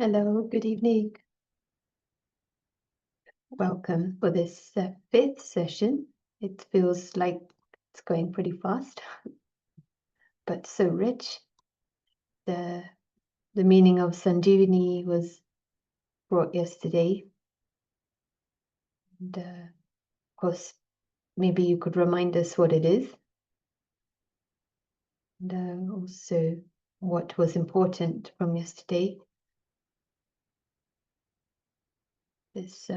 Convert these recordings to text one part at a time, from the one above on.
Hello, good evening. Welcome for this fifth session. It feels like it's going pretty fast, but so rich. The meaning of Sanjeevani was brought yesterday. And of course, maybe you could remind us what it is. And also what was important from yesterday. This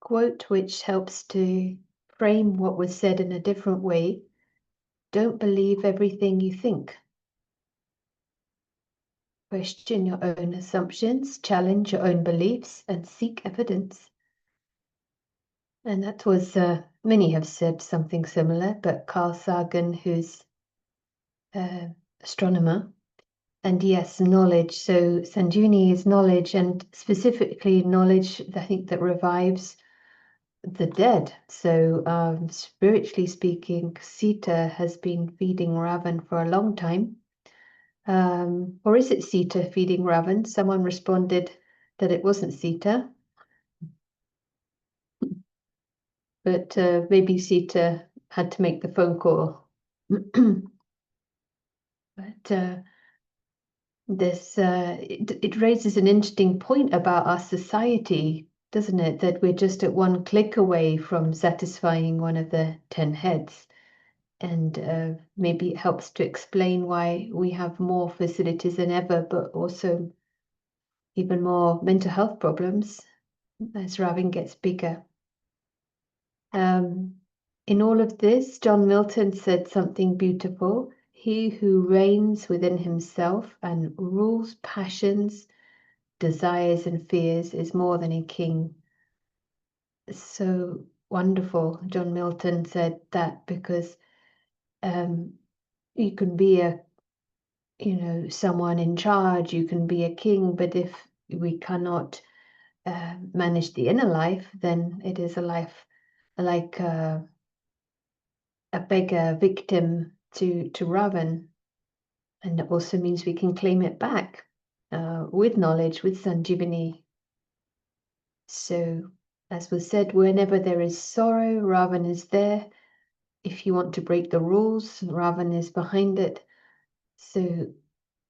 quote which helps to frame what was said in a different way. Don't believe everything you think. Question your own assumptions, challenge your own beliefs, and seek evidence. And that was, many have said something similar, but Carl Sagan, who's an astronomer, and yes, knowledge. So Sanjeevani is knowledge, and specifically knowledge, I think, that revives the dead. So spiritually speaking, Sita has been feeding Ravan for a long time. Or is it Sita feeding Ravan? Someone responded that it wasn't Sita, but maybe Sita had to make the phone call. But it raises an interesting point about our society, doesn't it? That we're just at one click away from satisfying one of the 10 heads. And maybe it helps to explain why we have more facilities than ever, but also even more mental health problems as Ravan gets bigger. In all of this, John Milton said something beautiful. He who reigns within himself and rules passions, desires, and fears is more than a king. So wonderful. John Milton said that because you can be someone in charge, you can be a king, but if we cannot manage the inner life, then it is a life like a beggar victim to Ravan. And it also means we can claim it back with knowledge, with Sanjeevani. So, as was said, whenever there is sorrow, Ravan is there. If you want to break the rules, Ravan is behind it. So,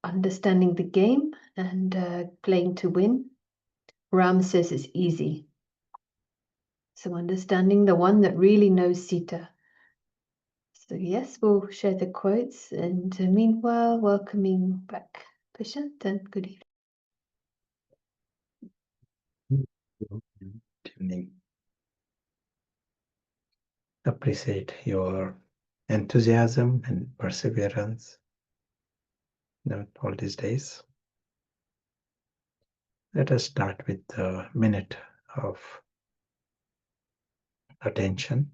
understanding the game and playing to win, Ram says is easy. So, understanding the one that really knows Sita. So, yes, we'll share the quotes. And meanwhile, welcoming back Prashant and good evening. Good evening. Appreciate your enthusiasm and perseverance all these days. Let us start with a minute of attention.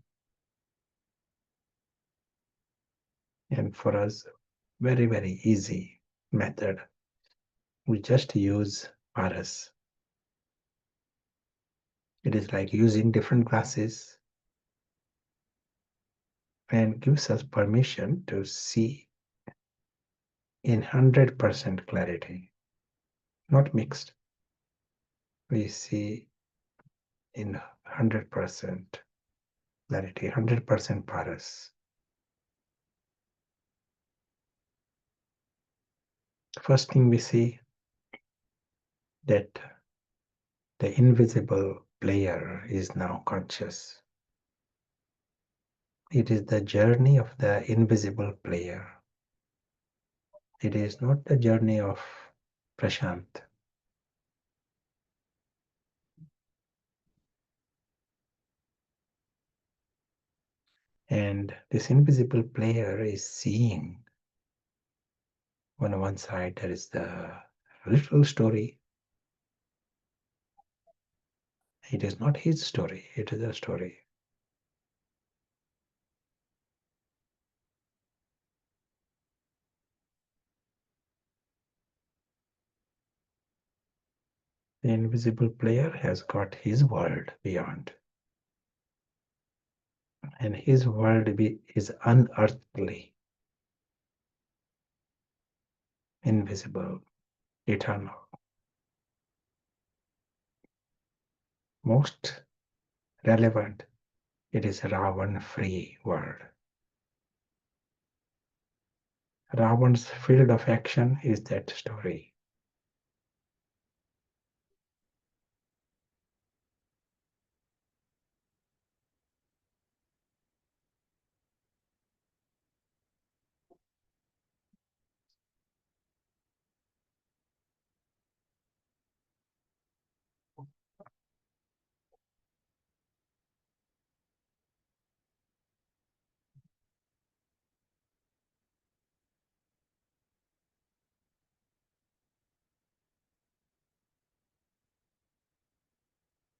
And for us, very, very easy method. We just use paras. It is like using different glasses and gives us permission to see in 100% clarity, not mixed. We see in 100% clarity, 100% paras. First thing we see that the invisible player is now conscious. It is the journey of the invisible player. It is not the journey of Prashant. And this invisible player is seeing on one side there is the little story. It is not his story, it is a story. The invisible player has got his world beyond. And his world is unearthly, invisible. eternal. Most relevant, it is a Ravan-free world. Ravan's field of action is that story.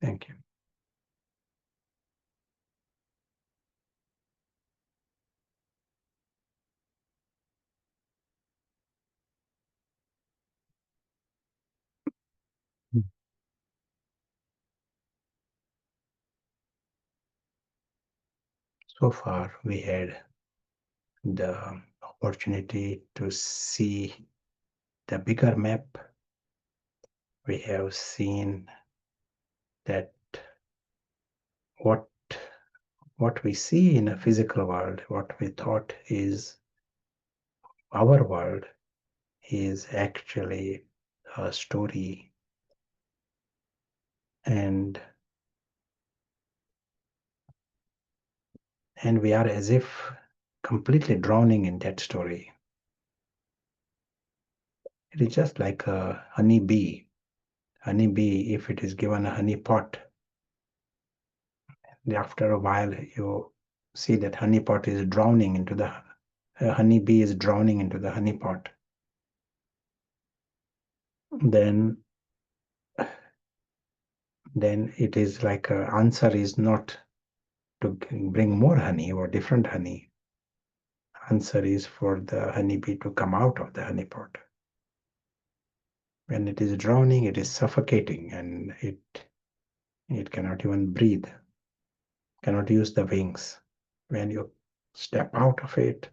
Thank you. So far, we had the opportunity to see the bigger map. We have seen that what we see in a physical world, what we thought is our world, is actually a story, and we are as if completely drowning in that story. It is just like a honey bee. Honey bee, if it is given a honey pot, after a while you see that honey pot is drowning into the honey bee is drowning into the honey pot. Then it is like answer is not to bring more honey or different honey. Answer is for the honey bee to come out of the honey pot. When it is drowning, it is suffocating, and it cannot even breathe, cannot use the wings. When you step out of it,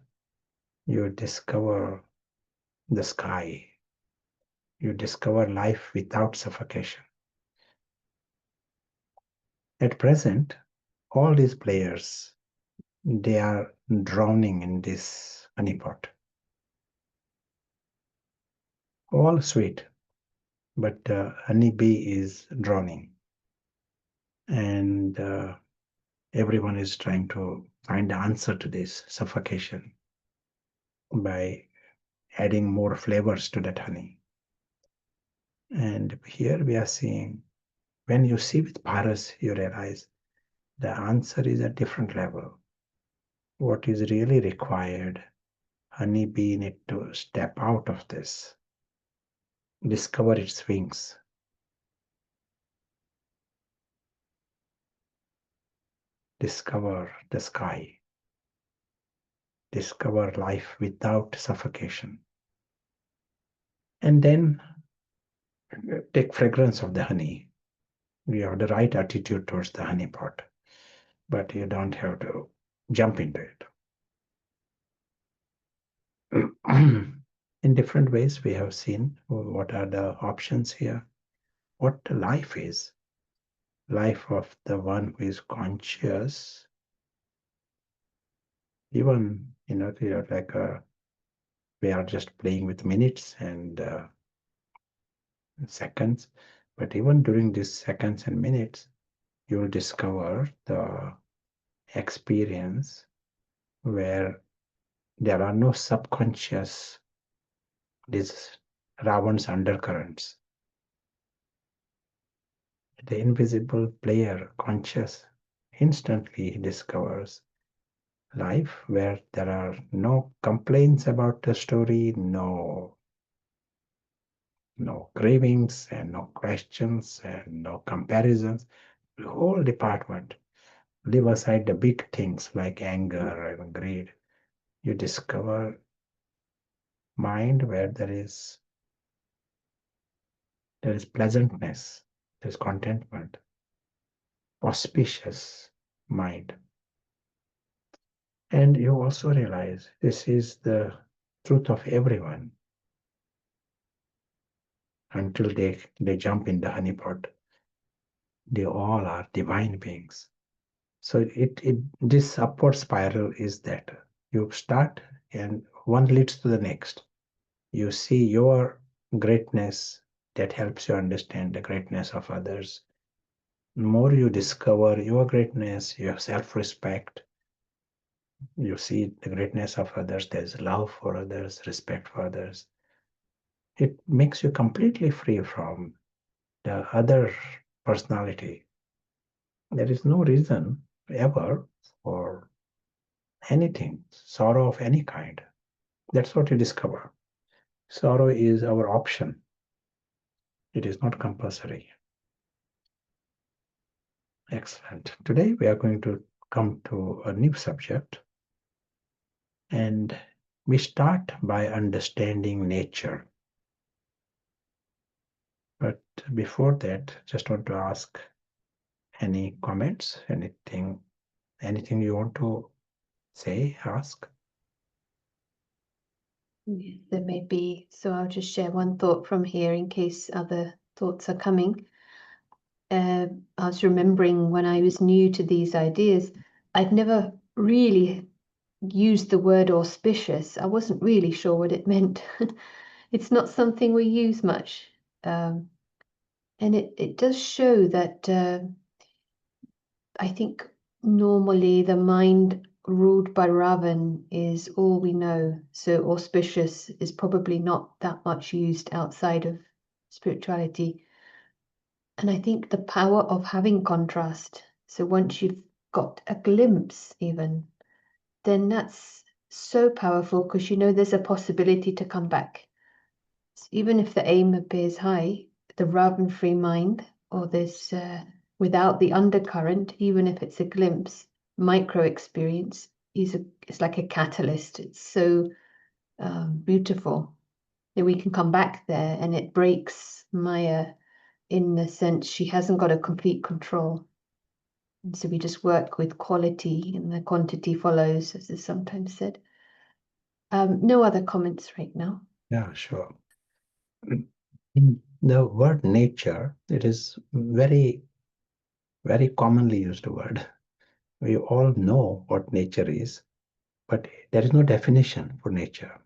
you discover the sky. You discover life without suffocation. At present, all these players, they are drowning in this honeypot. All sweet, but honeybee is drowning. And everyone is trying to find the answer to this suffocation by adding more flavors to that honey. And here we are seeing, when you see with Paras, you realize the answer is a different level. What is really required, honeybee need to step out of this, discover its wings, discover the sky, discover life without suffocation, and then take fragrance of the honey. You have the right attitude towards the honey pot, but you don't have to jump into it. In different ways, we have seen what are the options here. What life is. Life of the one who is conscious. Even, like we are just playing with minutes and seconds, but even during these seconds and minutes, you will discover the experience where there are no subconscious, these Ravan's undercurrents. The invisible player, conscious, instantly discovers life where there are no complaints about the story, no cravings and no questions and no comparisons. The whole department, leave aside the big things like anger and greed. You discover mind where there is pleasantness, there is contentment, auspicious mind. And you also realize this is the truth of everyone. until they jump in the honeypot. They all are divine beings. So this upward spiral is that you start and one leads to the next. You see your greatness, that helps you understand the greatness of others. The more you discover your greatness, your self-respect, you see the greatness of others, there's love for others, respect for others. It makes you completely free from the other personality. There is no reason ever for anything, sorrow of any kind. That's what you discover. Sorrow is our option. It is not compulsory. Excellent. Today we are going to come to a new subject, and we start by understanding nature. But before that, just want to ask any comments, anything you want to say, ask? Yes, there may be. So I'll just share one thought from here in case other thoughts are coming. I was remembering when I was new to these ideas, I'd never really used the word auspicious. I wasn't really sure what it meant. It's not something we use much. And it does show that I think normally the mind ruled by Ravan is all we know. So auspicious is probably not that much used outside of spirituality. And I think the power of having contrast. So once you've got a glimpse, even, then that's so powerful because you know there's a possibility to come back. So even if the aim appears high, the Ravan free mind, or this without the undercurrent, even if it's a glimpse, micro experience, it's like a catalyst. It's so beautiful that we can come back there, and it breaks Maya in the sense she hasn't got a complete control. And so we just work with quality and the quantity follows, as is sometimes said. No other comments right now. Yeah, sure. The word nature, it is very, very commonly used word. We all know what nature is, but there is no definition for nature.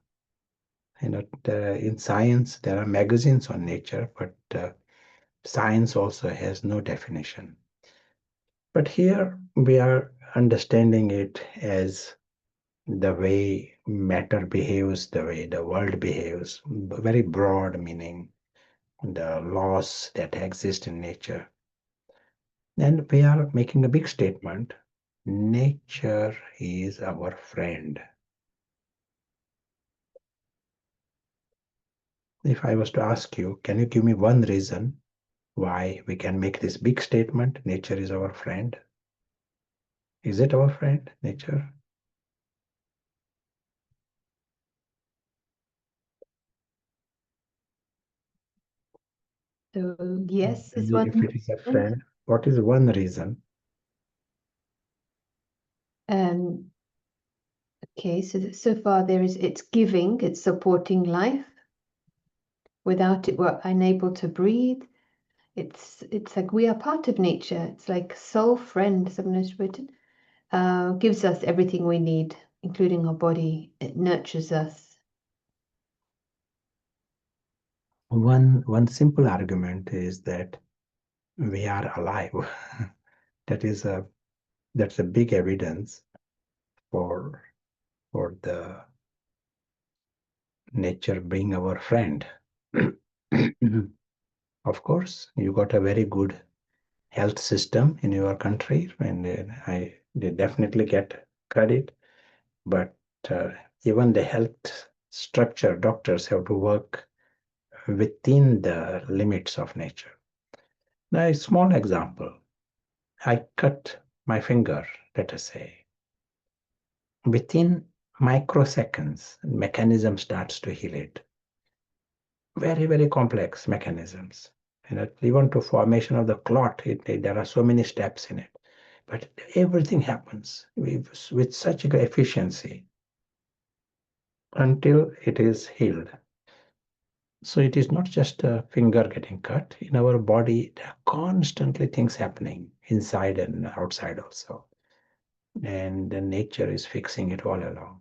In science, there are magazines on nature, but science also has no definition. But here we are understanding it as the way matter behaves, the way the world behaves, very broad meaning, the laws that exist in nature. And we are making a big statement. Nature is our friend. If I was to ask you, can you give me one reason why we can make this big statement, nature is our friend? Is it our friend, nature? So yes, is If one it is a reason. friend, what is one reason? Okay, so far it's giving, it's supporting life. Without it, we're unable to breathe. It's like we are part of nature. It's like soul friend, someone has written. Gives us everything we need, including our body. It nurtures us. One simple argument is that we are alive. That's a big evidence for the nature being our friend. Of course, you got a very good health system in your country, and they definitely get credit. But even the health structure, doctors have to work within the limits of nature. Now, a small example. I cut my finger, let us say. Within microseconds, mechanism starts to heal it. Very, very complex mechanisms. Even to formation of the clot, there are so many steps in it. But everything happens with such efficiency until it is healed. So it is not just a finger getting cut. In our body, there are constantly things happening inside and outside also. And the nature is fixing it all along.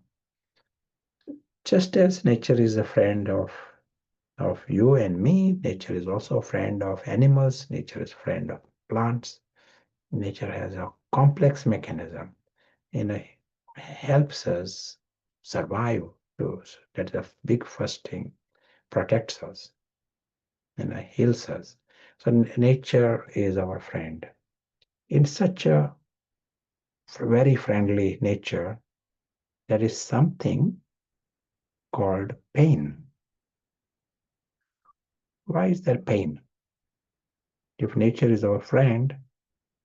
Just as nature is a friend of you and me, nature is also a friend of animals, nature is a friend of plants. Nature has a complex mechanism and it helps us survive. That's the big first thing, protects us and heals us. So nature is our friend. In such a very friendly nature, there is something called pain. Why is there pain? If nature is our friend,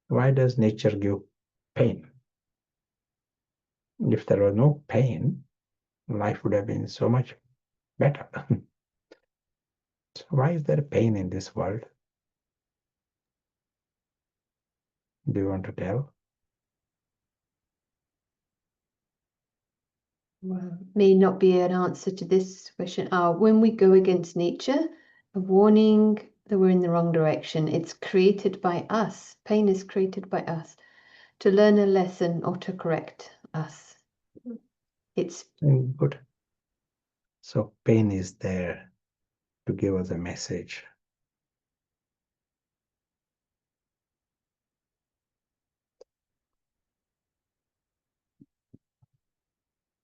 why does nature give pain? If there was no pain, life would have been so much better. So why is there pain in this world? Do you want to tell? Well, may not be an answer to this question. When we go against nature, a warning that we're in the wrong direction. It's created by us. Pain is created by us to learn a lesson or to correct us. It's Good. So pain is there to give us a message.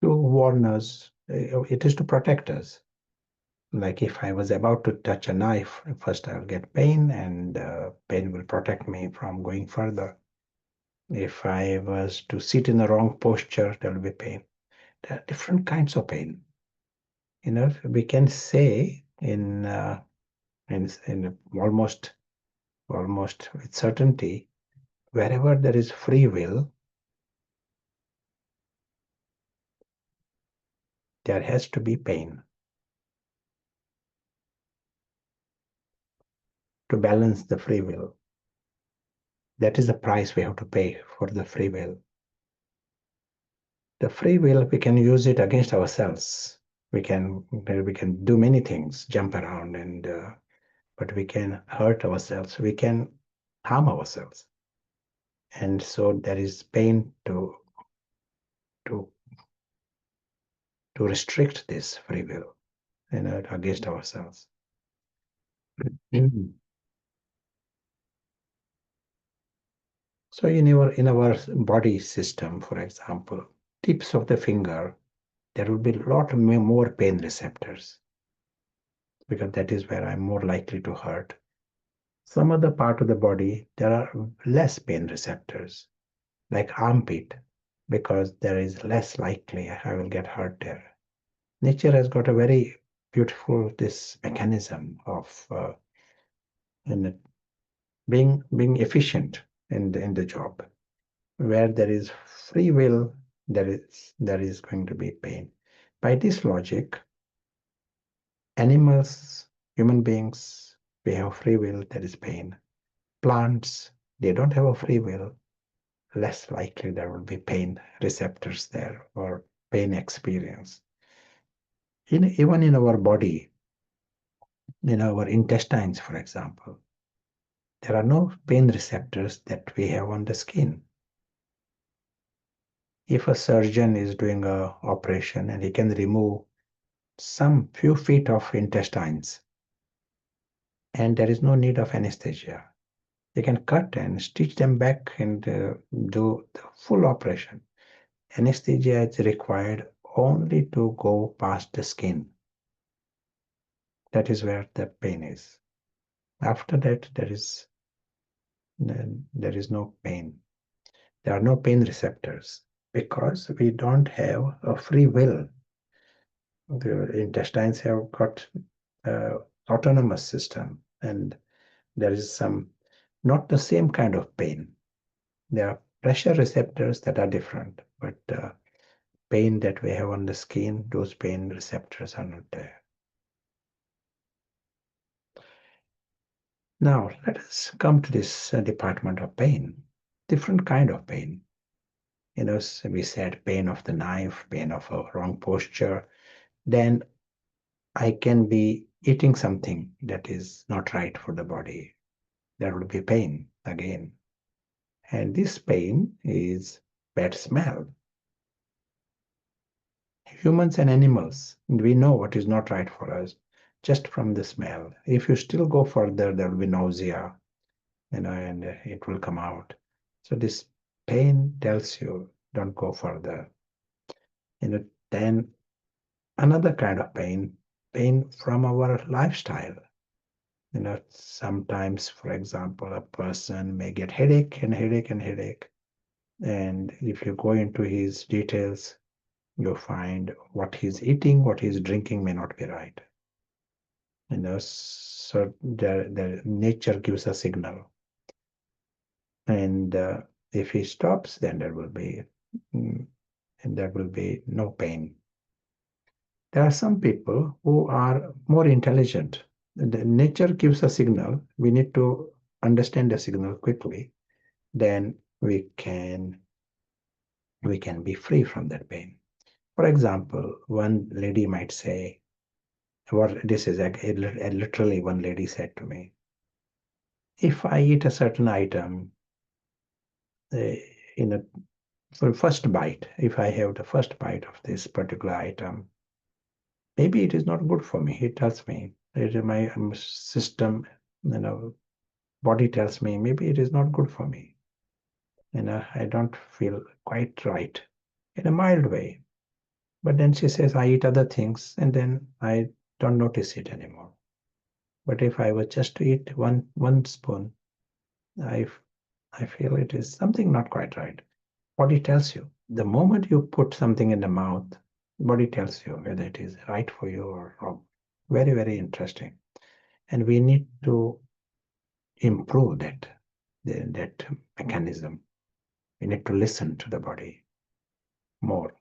To warn us, it is to protect us. Like if I was about to touch a knife, first I'll get pain and pain will protect me from going further. If I was to sit in the wrong posture, there will be pain. There are different kinds of pain. You know, we can say in almost with certainty, wherever there is free will, there has to be pain. To balance the free will. That is the price we have to pay for the free will. The free will, we can use it against ourselves. We can do many things, jump around, and but we can hurt ourselves. We can harm ourselves, and so there is pain to restrict this free will, against ourselves. So in our body system, for example, tips of the finger, there will be a lot more pain receptors because that is where I'm more likely to hurt. Some other part of the body, there are less pain receptors, like armpit, because there is less likely I will get hurt there. Nature has got a very beautiful this mechanism of being efficient in the job. Where there is free will, there is going to be pain. By this logic, animals, human beings, we have free will, there is pain. Plants, they don't have a free will, less likely there will be pain receptors there or pain experience. Even in our body, in our intestines, for example, there are no pain receptors that we have on the skin. If a surgeon is doing an operation and he can remove some few feet of intestines and there is no need of anesthesia, they can cut and stitch them back and do the full operation. Anesthesia is required only to go past the skin. That is where the pain is. After that, there is no pain. There are no pain receptors because we don't have a free will. The intestines have got autonomous system, and there is not the same kind of pain. There are pressure receptors that are different, but pain that we have on the skin, those pain receptors are not there. Now, let us come to this department of pain, different kind of pain. So we said pain of the knife, pain of a wrong posture. Then I can be eating something that is not right for the body, there will be pain again. And this pain is bad smell. Humans and animals, we know what is not right for us just from the smell. If you still go further, there will be nausea, and it will come out. So this pain tells you don't go further. Then another kind of pain from our lifestyle. Sometimes, for example, a person may get headache and headache and headache. And if you go into his details, you find what he's eating, what he's drinking may not be right. So the nature gives a signal. And if he stops, then there will be no pain. There are some people who are more intelligent. The nature gives a signal. We need to understand the signal quickly. Then we can be free from that pain. For example, one lady might say, literally one lady said to me, if I eat a certain item for first bite, if I have the first bite of this particular item, maybe it is not good for me. It tells me, my system, body tells me, maybe it is not good for me. I don't feel quite right in a mild way. But then she says, I eat other things and then I don't notice it anymore. But if I was just to eat one spoon, I feel it is something not quite right. Body tells you. The moment you put something in the mouth, body tells you whether it is right for you or wrong. Very, very interesting. And we need to improve that mechanism. We need to listen to the body more.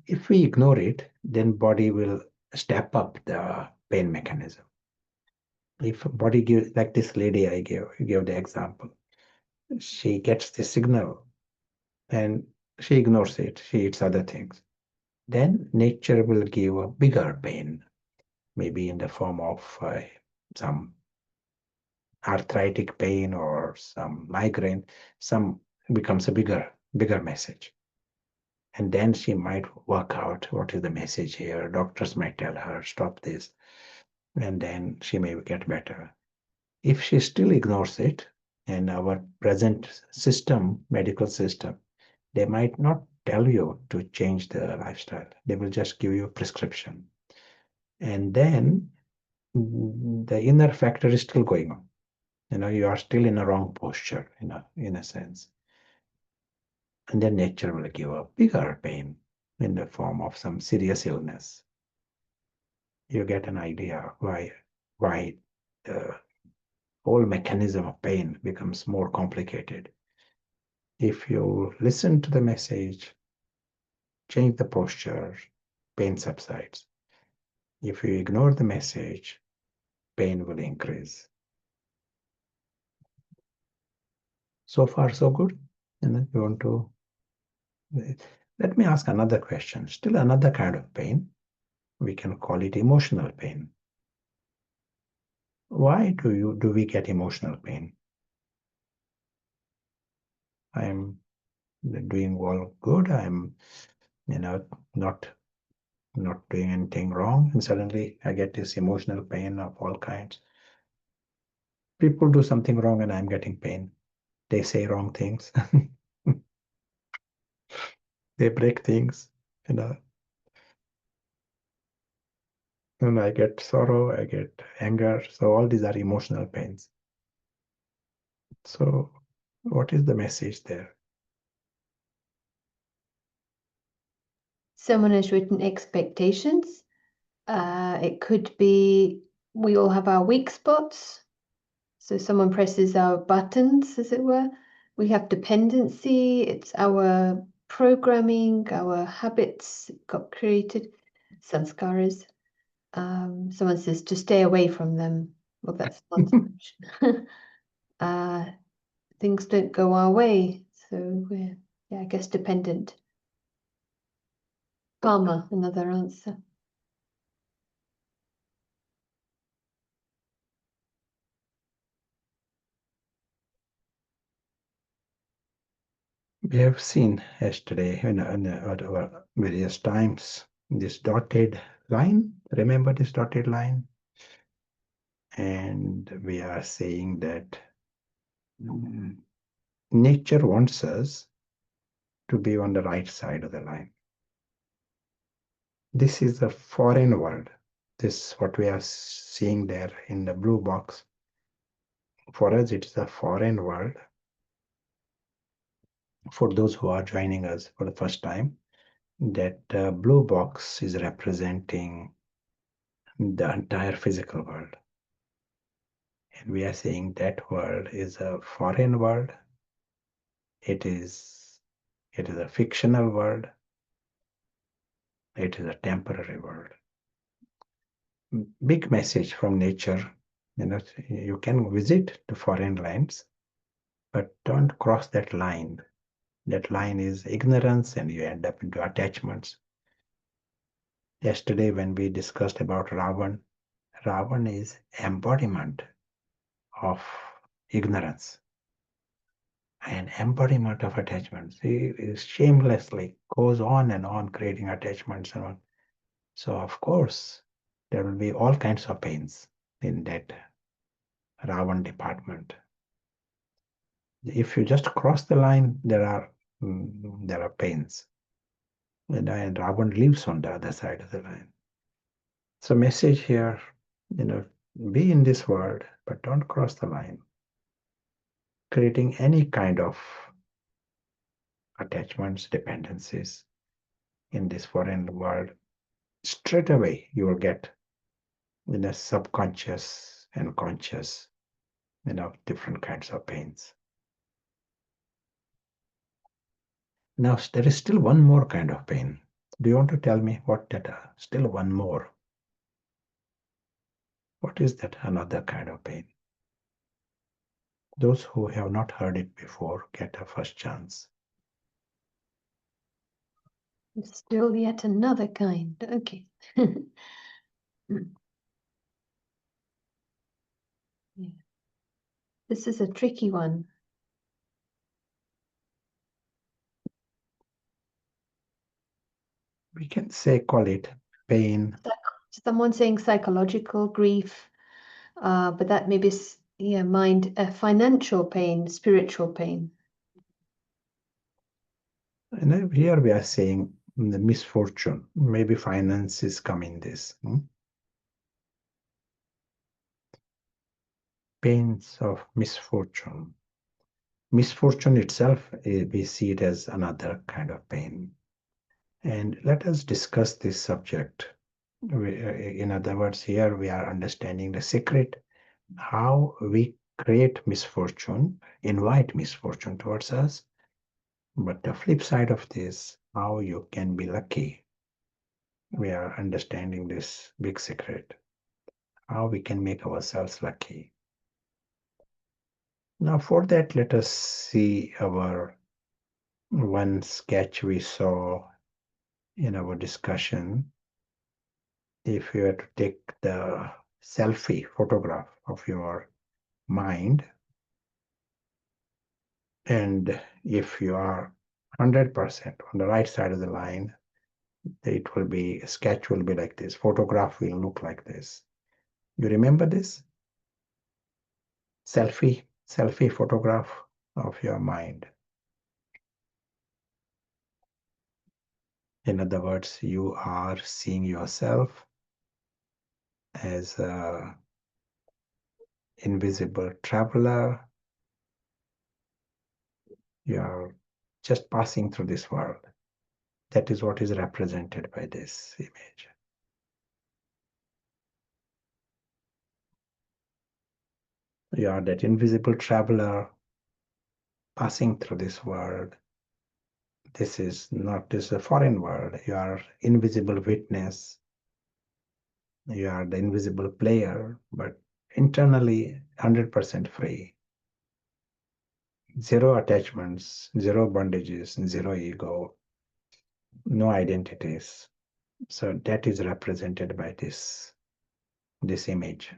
If we ignore it, then body will step up the pain mechanism. If body gives, like this lady I gave the example, she gets the signal and she ignores it, she eats other things, then nature will give a bigger pain, maybe in the form of some arthritic pain or some migraine. Some becomes a bigger message. And then she might work out what is the message here. Doctors might tell her, stop this, and then she may get better. If she still ignores it, and our present system, medical system, they might not tell you to change the lifestyle. They will just give you a prescription. And then the inner factor is still going on. You are still in a wrong posture, in a sense. And then nature will give a bigger pain in the form of some serious illness. You get an idea why the whole mechanism of pain becomes more complicated. If you listen to the message, change the posture, pain subsides. If you ignore the message, pain will increase. So far, so good. And then you want to let me ask another question. Still another kind of pain. We can call it emotional pain. Why do we get emotional pain? I'm doing all good. I'm, not doing anything wrong, and suddenly I get this emotional pain of all kinds. People do something wrong and I'm getting pain. They say wrong things. They break things, and I get sorrow, I get anger. So all these are emotional pains. So what is the message there? Someone has written expectations. It could be we all have our weak spots. So someone presses our buttons, as it were. We have dependency. It's our programming, our habits got created, sanskaras. Someone says to stay away from them. Well, that's not so much. Things don't go our way, so we're, I guess, dependent. Karma, another answer. We have seen yesterday at our various times this dotted line. Remember this dotted line? And we are saying that nature wants us to be on the right side of the line. This is the foreign world. This what we are seeing there in the blue box. For us, it's the foreign world. For those who are joining us for the first time, that blue box is representing the entire physical world. And we are saying that world is a foreign world. It is a fictional world. It is a temporary world. Big message from nature. You can visit the foreign lands, but don't cross that line. That line is ignorance, and you end up into attachments. Yesterday, when we discussed about Ravan, Ravan is embodiment of ignorance, an embodiment of attachments. He is shamelessly goes on and on creating attachments and on. So of course, there will be all kinds of pains in that Ravan department. If you just cross the line, there are pains. And Ravan lives on the other side of the line. So message here, be in this world, but don't cross the line. Creating any kind of attachments, dependencies in this foreign world, straight away you will get subconscious and conscious, different kinds of pains. Now there is still one more kind of pain. Do you want to tell me what that is? Still one more. What is that another kind of pain? Those who have not heard it before get a first chance. Still yet another kind. Okay. Yeah. This is a tricky one. We can call it pain. Someone saying psychological grief, but that may be financial pain, spiritual pain. And here we are saying the misfortune. Maybe finances come in this. Pains of misfortune. Misfortune itself, we see it as another kind of pain. And let us discuss this subject. In other words, here we are understanding the secret, how we create misfortune, invite misfortune towards us. But the flip side of this, how you can be lucky. We are understanding this big secret, how we can make ourselves lucky. Now for that, let us see our one sketch we saw in our discussion. If you were to take the selfie photograph of your mind, and if you are 100% on the right side of the line, it will be, a sketch will be like this, photograph will look like this. You remember this? Selfie photograph of your mind. In other words, you are seeing yourself as an invisible traveler. You are just passing through this world. That is what is represented by this image. You are that invisible traveler passing through this world. This is a foreign world. You are invisible witness. You are the invisible player, but internally 100% free. Zero attachments, zero bondages, zero ego, no identities. So that is represented by this image.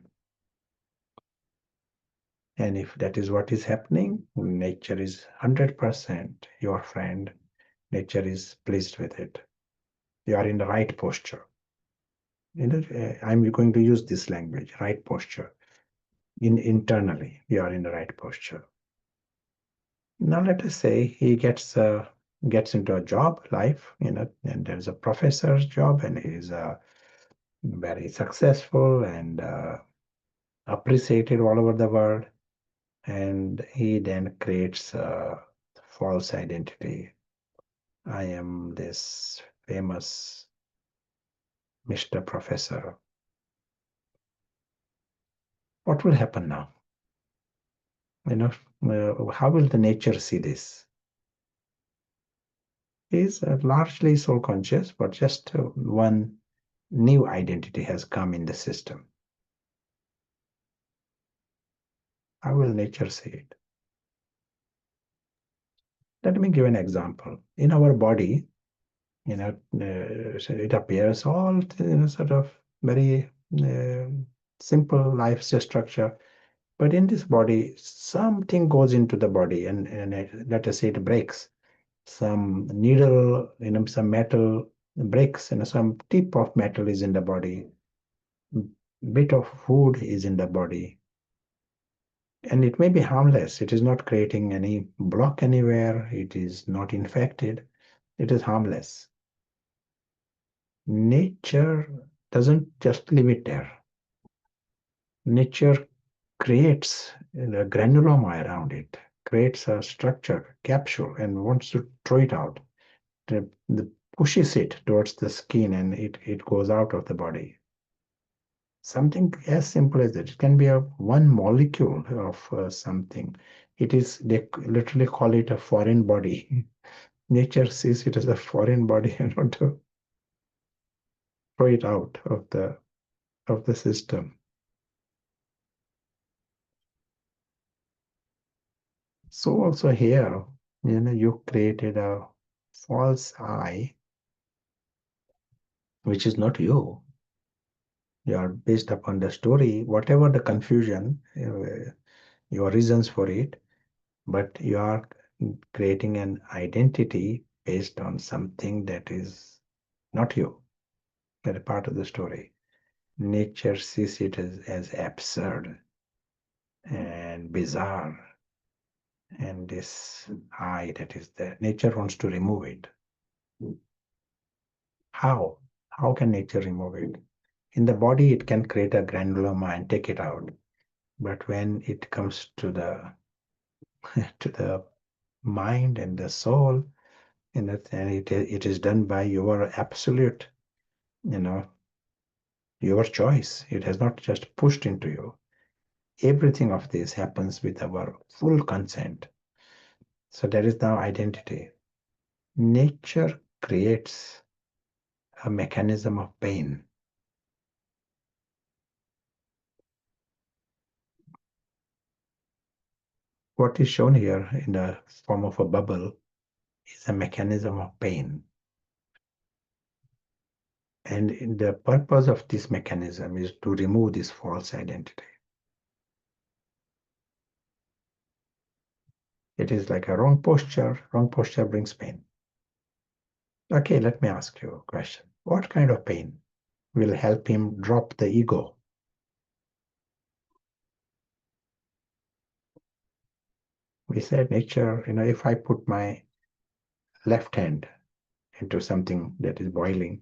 And if that is what is happening, nature is 100% your friend. Nature is pleased with it. You are in the right posture. I'm going to use this language, right posture. Internally, you are in the right posture. Now let us say he gets into a job, life, and there's a professor's job, and he is very successful and appreciated all over the world. And he then creates a false identity. I am this famous Mr. Professor. What will happen now? How will the nature see this? He is largely soul conscious, but just one new identity has come in the system. How will nature see it? Let me give an example. In our body, it appears all sort of very simple life structure. But in this body, something goes into the body, and let us say it breaks. Some needle, some metal breaks, some tip of metal is in the body. Bit of food is in the body. And it may be harmless. It is not creating any block anywhere. It is not infected. It is harmless. Nature doesn't just leave it there. Nature creates a granuloma around it, creates a structure, capsule, and wants to throw it out. Pushes it towards the skin, and it goes out of the body. Something as simple as that. It can be one molecule of something. They literally call it a foreign body. Nature sees it as a foreign body and want to throw it out of the system. So also here, you created a false I, which is not you. You are based upon the story, whatever the confusion, your reasons for it, but you are creating an identity based on something that is not you, that is part of the story. Nature sees it as absurd and bizarre, and this I that is there, nature wants to remove it. How can nature remove it? In the body, it can create a granuloma and take it out, but when it comes to the to the mind and the soul, and it is done by your absolute, your choice. It has not just pushed into you. Everything of this happens with our full consent. So there is now identity. Nature creates a mechanism of pain. What is shown here in the form of a bubble is a mechanism of pain. And the purpose of this mechanism is to remove this false identity. It is like a wrong posture. Wrong posture brings pain. Okay, let me ask you a question. What kind of pain will help him drop the ego? We said nature, if I put my left hand into something that is boiling,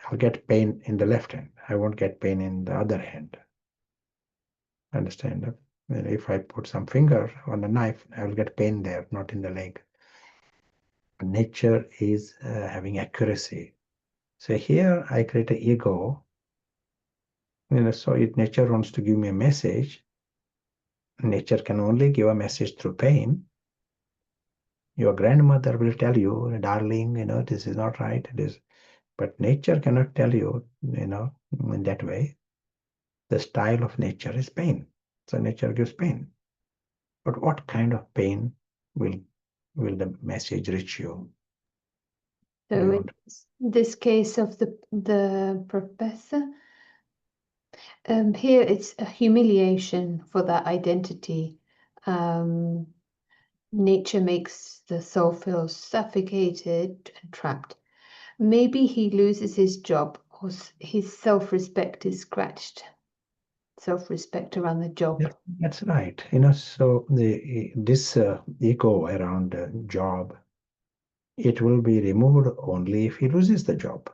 I'll get pain in the left hand. I won't get pain in the other hand. Understand that? If I put some finger on a knife, I will get pain there, not in the leg. Nature is having accuracy. So here I create an ego. So if nature wants to give me a message, nature can only give a message through pain. Your grandmother will tell you, darling, this is not right. It is, but nature cannot tell you, in that way. The style of nature is pain. So nature gives pain. But what kind of pain will the message reach you? So in this case of the professor, here it's a humiliation for that identity. nature makes the soul feel suffocated and trapped. Maybe he loses his job or his self-respect is scratched. Self-respect around the job. That's right. So this ego around job, it will be removed only if he loses the job.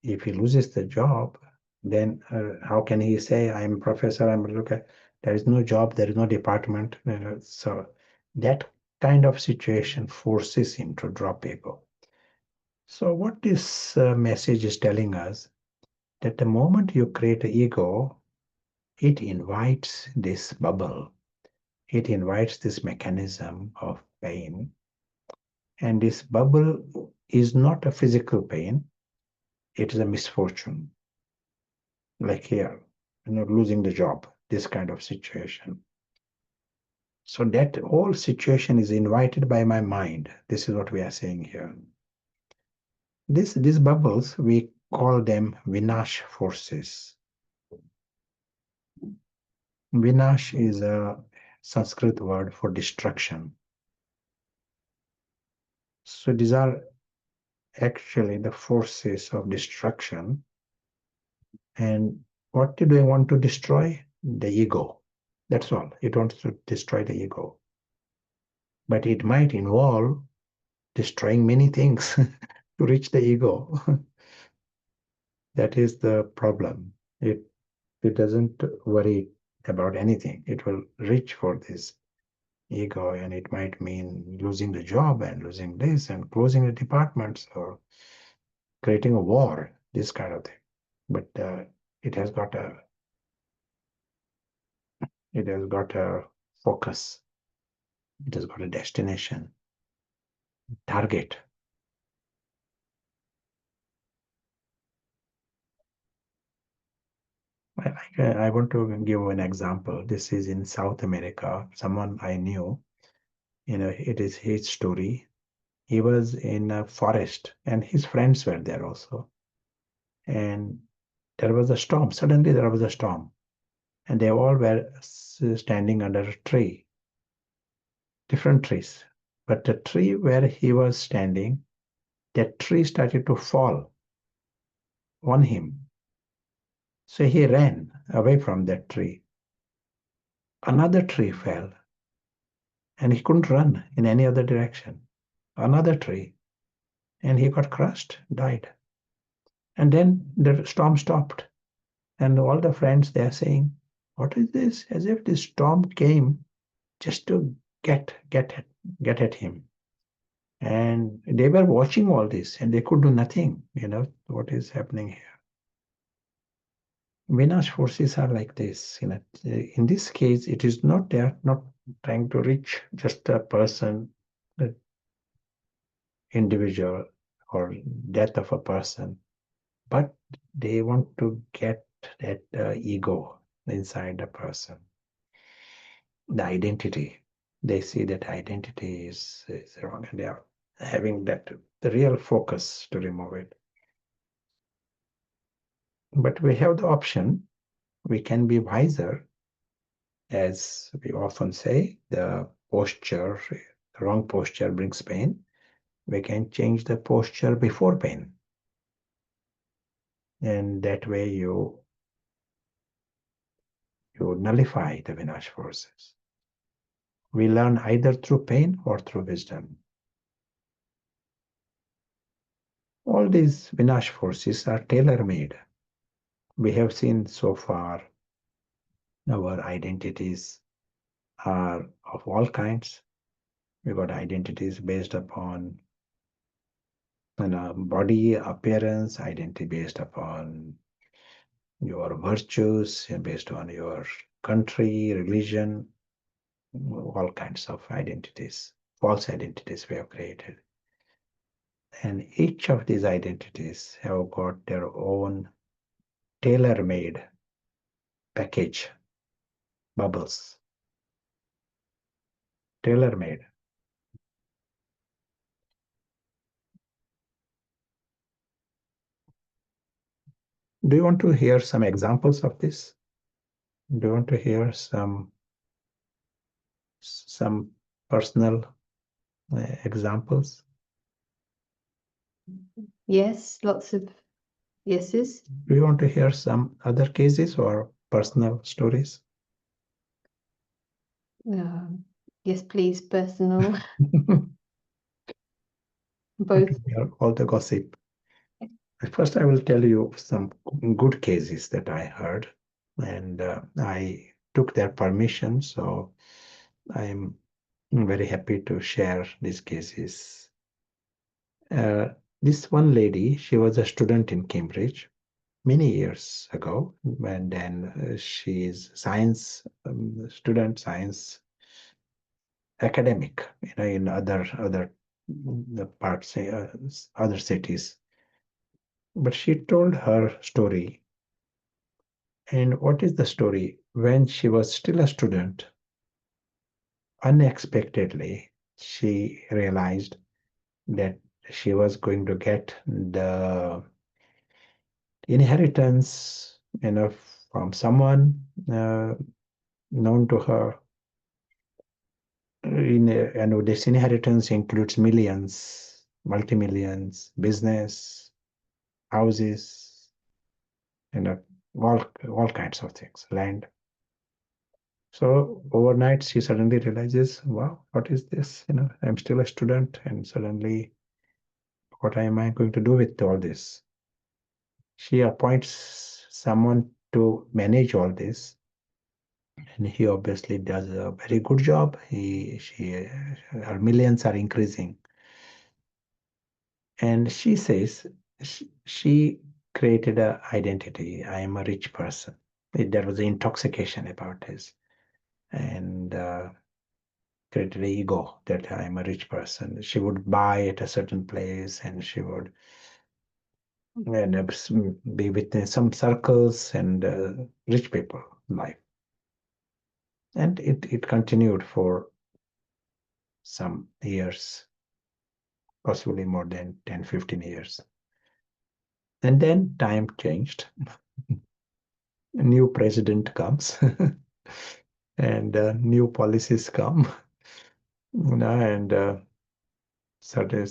If he loses the job, then how can he say, I'm a professor, there is no job, there is no department. So that kind of situation forces him to drop ego. So what this message is telling us, that the moment you create an ego, it invites this bubble. It invites this mechanism of pain. And this bubble is not a physical pain, it is a misfortune. Like here, losing the job, this kind of situation. So that whole situation is invited by my mind. This is what we are saying here. These bubbles, we call them Vinash forces. Vinash is a Sanskrit word for destruction. So these are actually the forces of destruction. And what do they want to destroy? The ego. That's all. It wants to destroy the ego. But it might involve destroying many things to reach the ego. That is the problem. It doesn't worry about anything. It will reach for this ego, and it might mean losing the job and losing this and closing the departments or creating a war, this kind of thing. But it has got a focus. It has got a destination, target. I want to give an example. This is in South America. Someone I knew, it is his story. He was in a forest and his friends were there also. And there was a storm. Suddenly there was a storm. And they all were standing under a tree, different trees. But the tree where he was standing, that tree started to fall on him. So he ran away from that tree. Another tree fell, and he couldn't run in any other direction. Another tree, and he got crushed, died. And then the storm stopped, and all the friends, they are saying, what is this? As if this storm came just to get at him. And they were watching all this, and they could do nothing. What is happening here? Vinash forces are like this. In this case, it is not, they are not trying to reach just a person, the individual, or death of a person, but they want to get that ego inside the person, the identity. They see that identity is wrong, and they are having the real focus to remove it. But we have the option. We can be wiser. As we often say, the wrong posture brings pain. We can change the posture before pain. And that way you nullify the Vinash forces. We learn either through pain or through wisdom. All these Vinash forces are tailor-made. We have seen so far our identities are of all kinds. We got identities based upon body appearance, identity based upon your virtues, based on your country, religion, all kinds of identities, false identities we have created. And each of these identities have got their own tailor-made package, bubbles, tailor-made. Do you want to hear some examples of this? Do you want to hear some some personal examples? Yes, lots of yeses. Do you want to hear some other cases or personal stories? Yes, please, personal, both. Hear all the gossip. First, I will tell you some good cases that I heard, and I took their permission, so I'm very happy to share these cases. This one lady, she was a student in Cambridge many years ago, and then she is science student, science academic, in other parts, other cities. But she told her story. And what is the story? When she was still a student, unexpectedly, she realized that she was going to get the inheritance, from someone known to her. This inheritance includes millions, multi-millions, business, houses, all kinds of things, land. So overnight, she suddenly realizes, wow, what is this? I'm still a student, and suddenly, what am I going to do with all this? She appoints someone to manage all this, and he obviously does a very good job. Her millions are increasing, and she says she created an identity. I am a rich person. There was an intoxication about this, and created an ego that I'm a rich person. She would buy at a certain place, and she would be within some circles and rich people life. And it continued for some years, possibly more than 10, 15 years. And then time changed. A new president comes and new policies come, and certain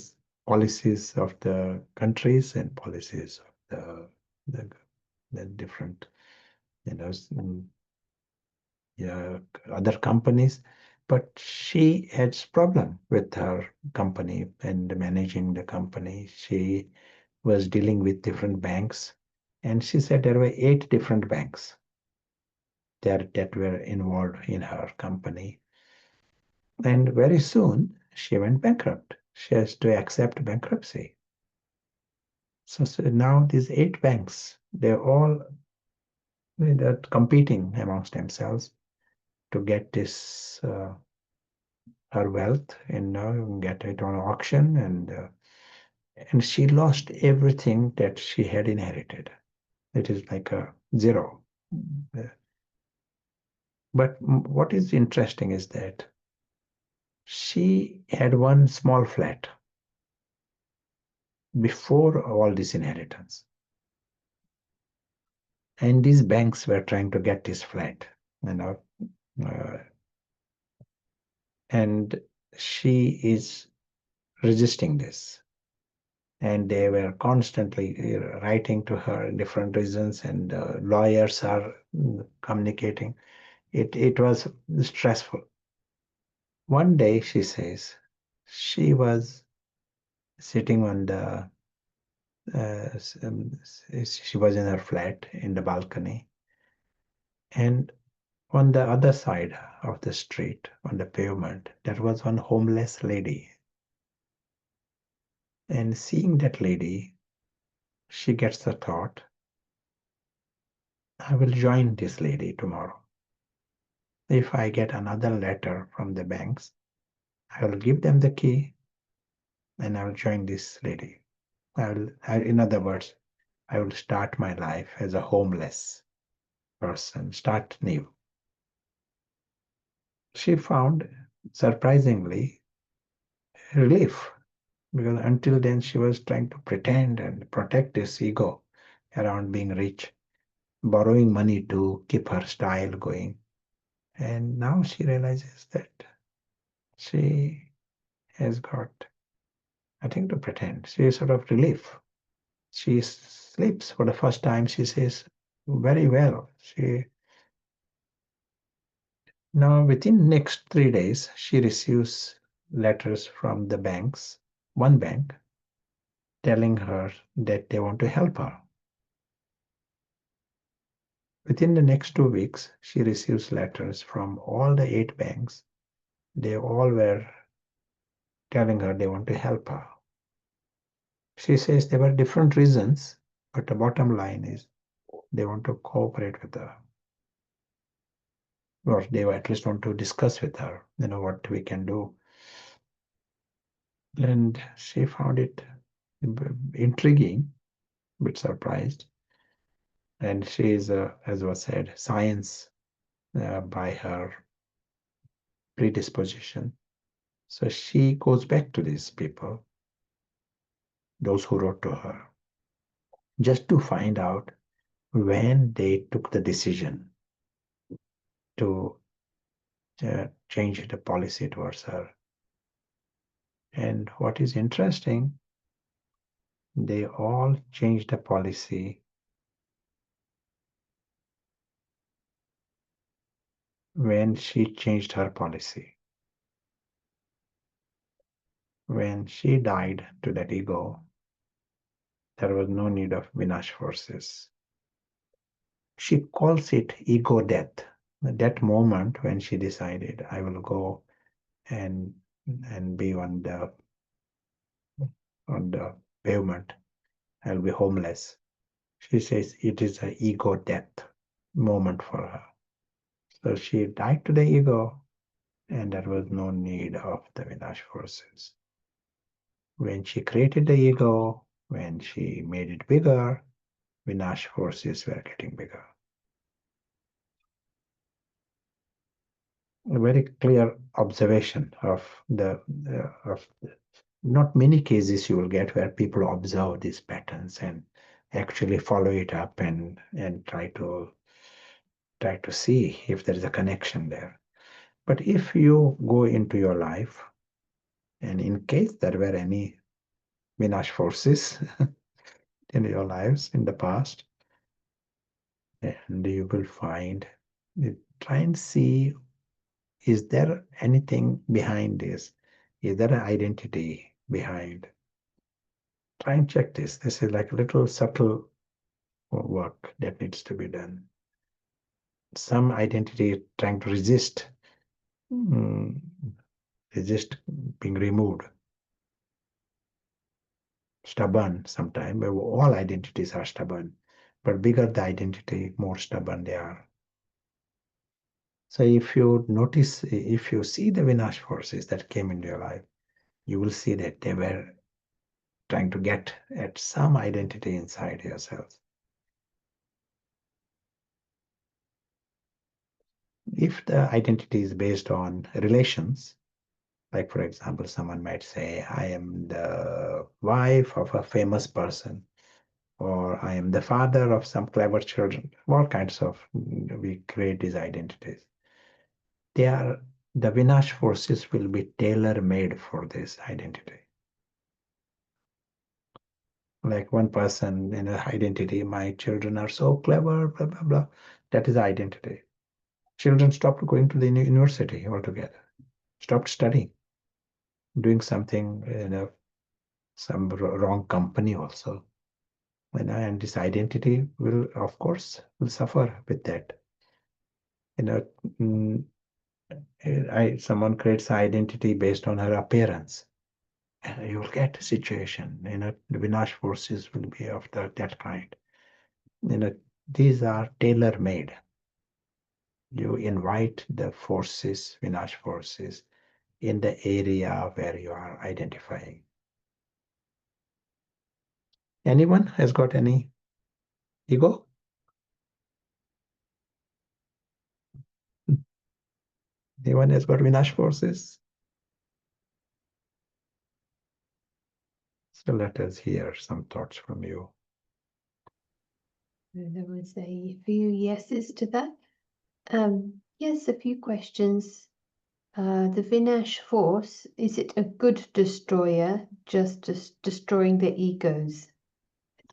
policies of the countries and policies of the different, yeah, other companies. But she had problem with her company and managing the company. She was dealing with different banks, and she said there were 8 different banks that were involved in her company. And very soon she went bankrupt. She has to accept bankruptcy. So now these 8 banks, they're competing amongst themselves to get this her wealth and get it on auction, and she lost everything that she had inherited. It is like a zero. But what is interesting is that she had one small flat before all this inheritance. And these banks were trying to get this flat, uh, and she is resisting this. And they were constantly writing to her different reasons, and lawyers are communicating. It was stressful. One day, she says, she was sitting on the she was in her flat in the balcony, and on the other side of the street, on the pavement, there was one homeless lady. And seeing that lady, she gets the thought, I will join this lady tomorrow. If I get another letter from the banks, I will give them the key and I will join this lady. In other words, I will start my life as a homeless person, start new. She found, surprisingly, relief, because until then she was trying to pretend and protect this ego around being rich, borrowing money to keep her style going. And now she realizes that she has got nothing to pretend. She is sort of relief. She sleeps for the first time. She says very well. Now within next 3 days, she receives letters from the banks, one bank, telling her that they want to help her. Within the next 2 weeks, she receives letters from all the 8 banks. They all were telling her they want to help her. She says there were different reasons, but the bottom line is they want to cooperate with her. Or they at least want to discuss with her, what we can do. And she found it intriguing, a bit surprised. And she is, as was said, science by her predisposition. So she goes back to these people, those who wrote to her, just to find out when they took the decision to change the policy towards her. And what is interesting, they all changed the policy when she changed her policy. When she died to that ego, there was no need of Vinash forces. She calls it ego death. That moment when she decided, I will go and be on the pavement, I'll be homeless. She says it is an ego death moment for her. So she died to the ego, and there was no need of the Vinash forces. When she created the ego, when she made it bigger, Vinash forces were getting bigger. A very clear observation of not many cases you will get where people observe these patterns and actually follow it up and try to see if there is a connection there. But if you go into your life, and in case there were any Vinash forces in your lives in the past, and you will find, try and see, is there anything behind this? Is there an identity behind? Try and check this. This is like a little subtle work that needs to be done. Some identity trying to resist being removed. Stubborn sometimes. All identities are stubborn, but bigger the identity, more stubborn they are. So if you notice, if you see the Vinash forces that came into your life, you will see that they were trying to get at some identity inside yourself. If the identity is based on relations, like for example, someone might say, I am the wife of a famous person, or I am the father of some clever children, all kinds of, we create these identities. The Vinash forces will be tailor-made for this identity. Like one person in an identity, my children are so clever, blah, blah, blah. That is identity. Children stopped going to the university altogether, stopped studying, doing something, some wrong company also. And this identity will, of course, will suffer with that. Someone creates identity based on her appearance. And you will get a situation, the Vinash forces will be of that kind. These are tailor-made. You invite the forces, Vinash forces, in the area where you are identifying. Anyone has got any ego? Anyone has got Vinash forces? So let us hear some thoughts from you. There was a few yeses to that. Yes, a few questions. The Vinash force, is it a good destroyer, just destroying the egos?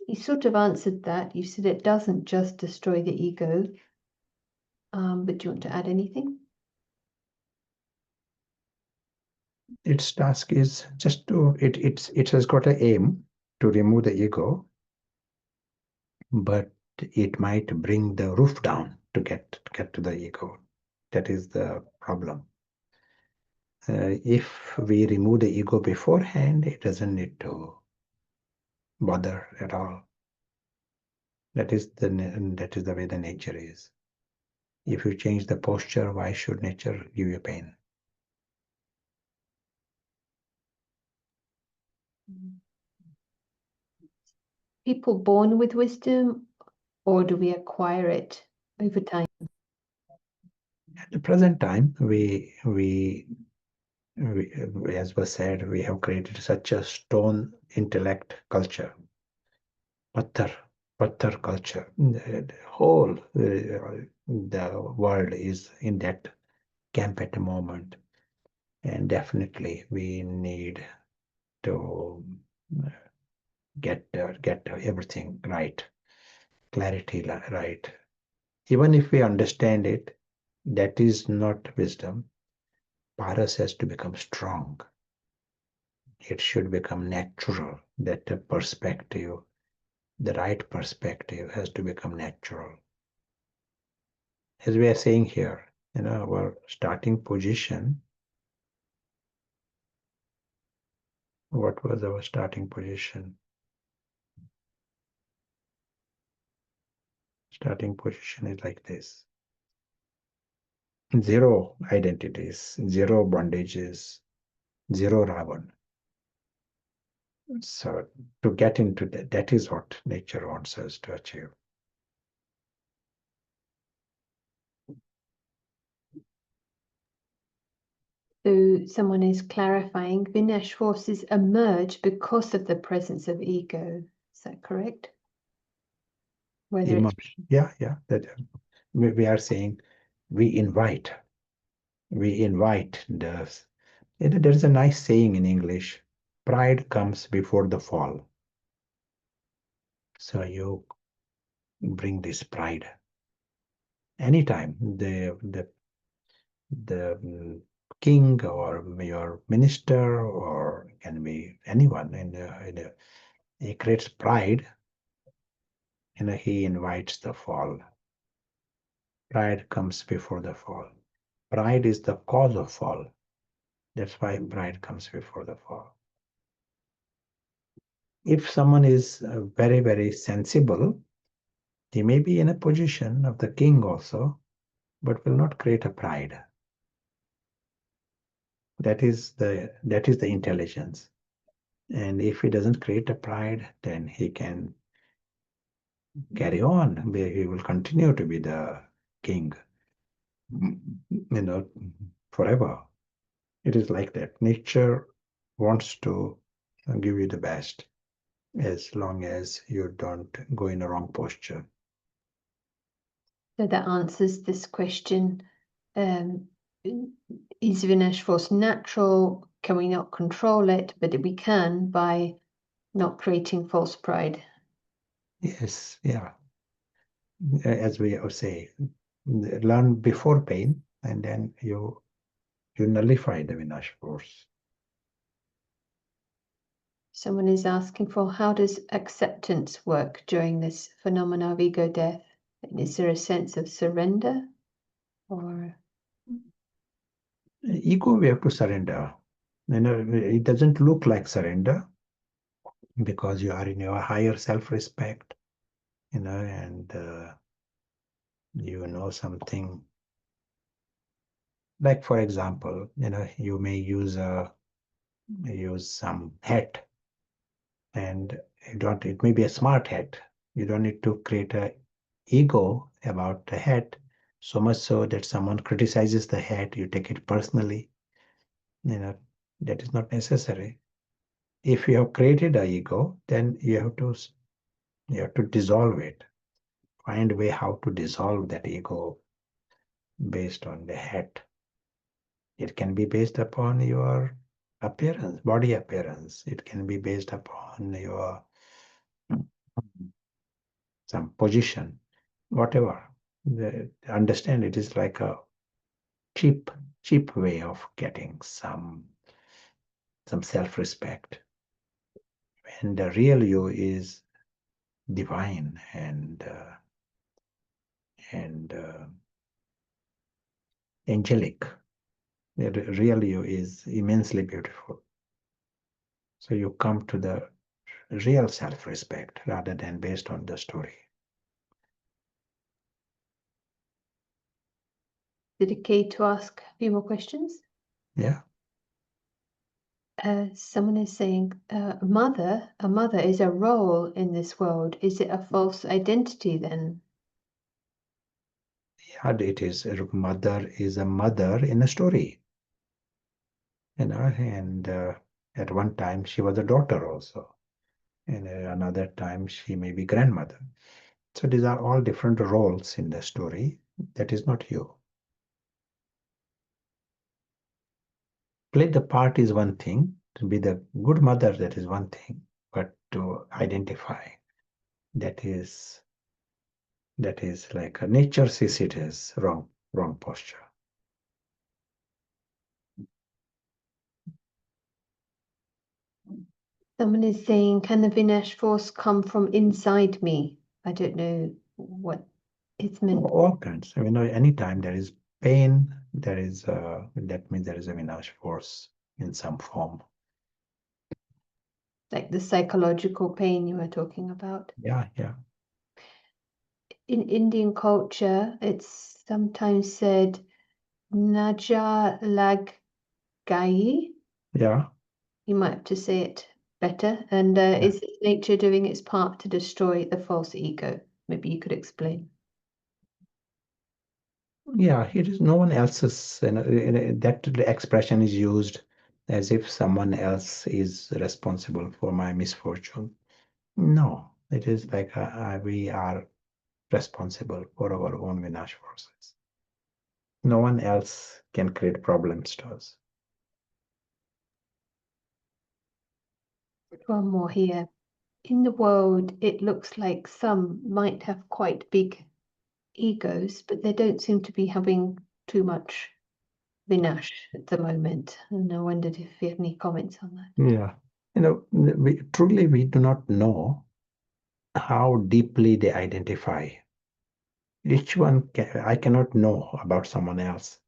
You sort of answered that. You said it doesn't just destroy the ego. But do you want to add anything? Its task is just to, it has got an aim to remove the ego, but it might bring the roof down to get to the ego. That is the problem. If we remove the ego beforehand, it doesn't need to bother at all. That is the way the nature is. If you change the posture, why should nature give you pain? People born with wisdom, or do we acquire it over time? At the present time, we as was said, we have created such a stone intellect culture, patthar culture. The whole the world is in that camp at the moment, and definitely we need to get everything right, clarity right. Even if we understand it, that is not wisdom. Paras has to become strong. It should become natural. That the perspective, the right perspective, has to become natural. As we are saying here, our starting position. What was our starting position? Starting position is like this. 0 identities, 0 bondages, 0 Ravan. So to get into that is what nature wants us to achieve. So someone is clarifying, Vinash forces emerge because of the presence of ego. Is that correct? Yeah. That we are saying we invite the. There is a nice saying in English: pride comes before the fall. So you bring this pride. Anytime the king or your minister, or can be anyone he creates pride, he invites the fall. Pride comes before the fall. Pride is the cause of fall. That's why pride comes before the fall. If someone is very, very sensible, he may be in a position of the king also, but will not create a pride. That is the intelligence. And if he doesn't create a pride, then he can carry on. He will continue to be the king, forever. It is like that. Nature wants to give you the best, as long as you don't go in a wrong posture. So that answers this question. Is Vinash force natural? Can we not control it? But we can by not creating false pride. Yes, yeah. As we say, learn before pain, and then you nullify the Vinash force. Someone is asking for, how does acceptance work during this phenomena of ego death? Is there a sense of surrender, or? Ego, we have to surrender. It doesn't look like surrender because you are in your higher self-respect, and something. Like, for example, you may use some hat, and it may be a smart hat. You don't need to create a ego about the hat, so much so that someone criticizes the hat, you take it personally. That is not necessary. If you have created an ego, then you have to dissolve it. Find a way how to dissolve that ego based on the hat. It can be based upon your appearance, body appearance. It can be based upon your some position, whatever. Understand it is like a cheap way of getting some self-respect. And the real you is divine and angelic. The real you is immensely beautiful. So you come to the real self-respect rather than based on the story. Is it okay to ask a few more questions? Yeah. Someone is saying, a mother is a role in this world. Is it a false identity then? Yeah, it is. A mother is a mother in a story. And at one time she was a daughter also. And another time she may be grandmother. So these are all different roles in the story. That is not you. Play the part is one thing. To be the good mother, that is one thing. But to identify, that is like nature sees it as wrong posture. Someone is saying, can the Vinesh force come from inside me? I don't know what it's meant. All kinds. I mean, anytime there is pain, there is that means there is a Vinash force in some form. Like the psychological pain you were talking about. Yeah, yeah. In Indian culture, it's sometimes said, Naja lag gai. Yeah. You might have to say it better. And is nature doing its part to destroy the false ego? Maybe you could explain. Yeah, it is no one else's, that expression is used as if someone else is responsible for my misfortune. No, it is like we are responsible for our own Vinash forces. No one else can create problems to us. One more here. In the world, it looks like some might have quite big egos, but they don't seem to be having too much Vinash at the moment. And I wondered if you have any comments on that. Yeah. We do not know how deeply they identify. Each one, I cannot know about someone else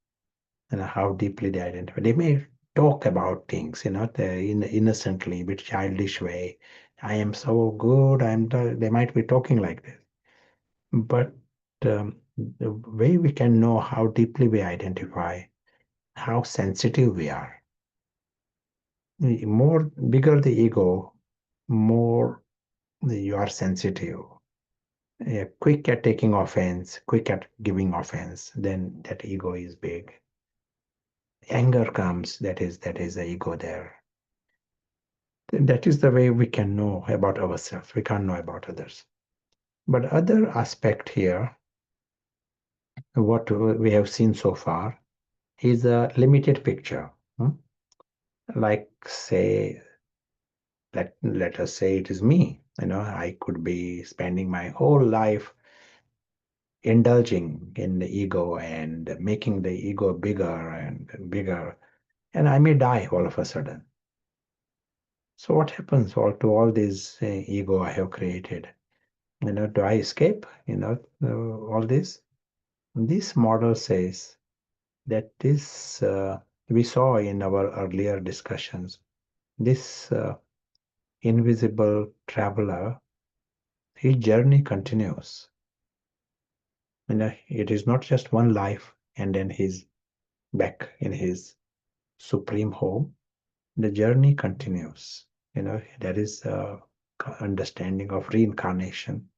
and how deeply they identify. They may talk about things, innocently, with childish way. I am so good. They might be talking like this. But the way we can know how deeply we identify, how sensitive we are. The more bigger the ego, more you are sensitive. Quick at taking offense, quick at giving offense, then that ego is big. Anger comes, that is the ego there. That is the way we can know about ourselves. We can't know about others. But other aspect here, what we have seen so far, is a limited picture. Like say, let us say it is me. I could be spending my whole life indulging in the ego and making the ego bigger and bigger, and I may die all of a sudden. So what happens to all this ego I have created? Do I escape? All this. This model says that this we saw in our earlier discussions. This invisible traveler, his journey continues. It is not just one life and then he's back in his supreme home. The journey continues. There is a understanding of reincarnation.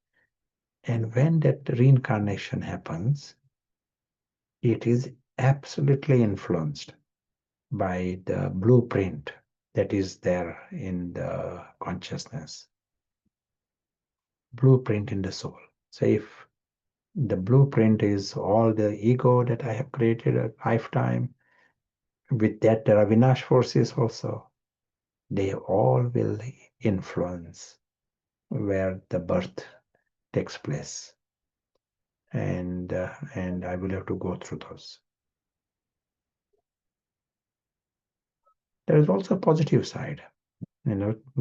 And when that reincarnation happens, it is absolutely influenced by the blueprint that is there in the consciousness, blueprint in the soul. So if the blueprint is all the ego that I have created a lifetime, with that, there are Vinash forces also. They all will influence where the birth takes place. And I will have to go through those. There is also a positive side,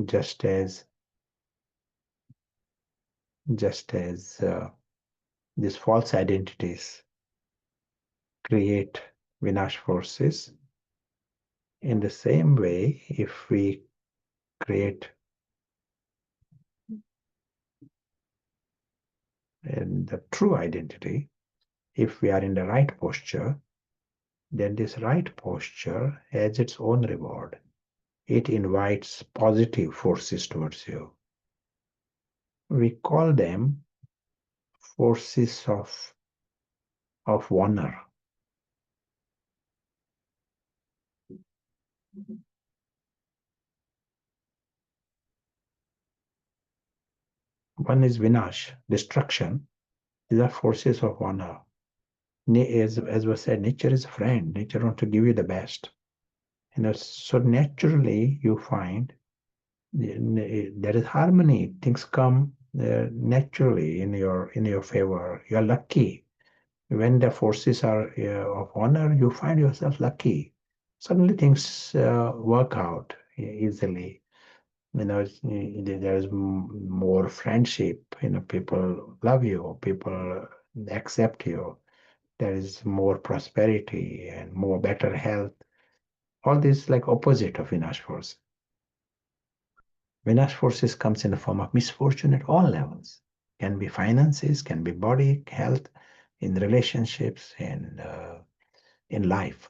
just as these false identities create Vinash forces. In the same way, if we create the true identity, if we are in the right posture, then this right posture has its own reward. It invites positive forces towards you. We call them forces of honor. One is Vinash, destruction. These are forces of honor. As was said, nature is a friend. Nature wants to give you the best. So naturally you find there is harmony. Things come naturally in your favor. You are lucky. When the forces are of honor, you find yourself lucky. Suddenly things work out easily. There's more friendship. People love you. People accept you. There is more prosperity and more better health. All this like opposite of Vinash force. Vinash forces comes in the form of misfortune at all levels. Can be finances, can be body, health, in relationships, and in life.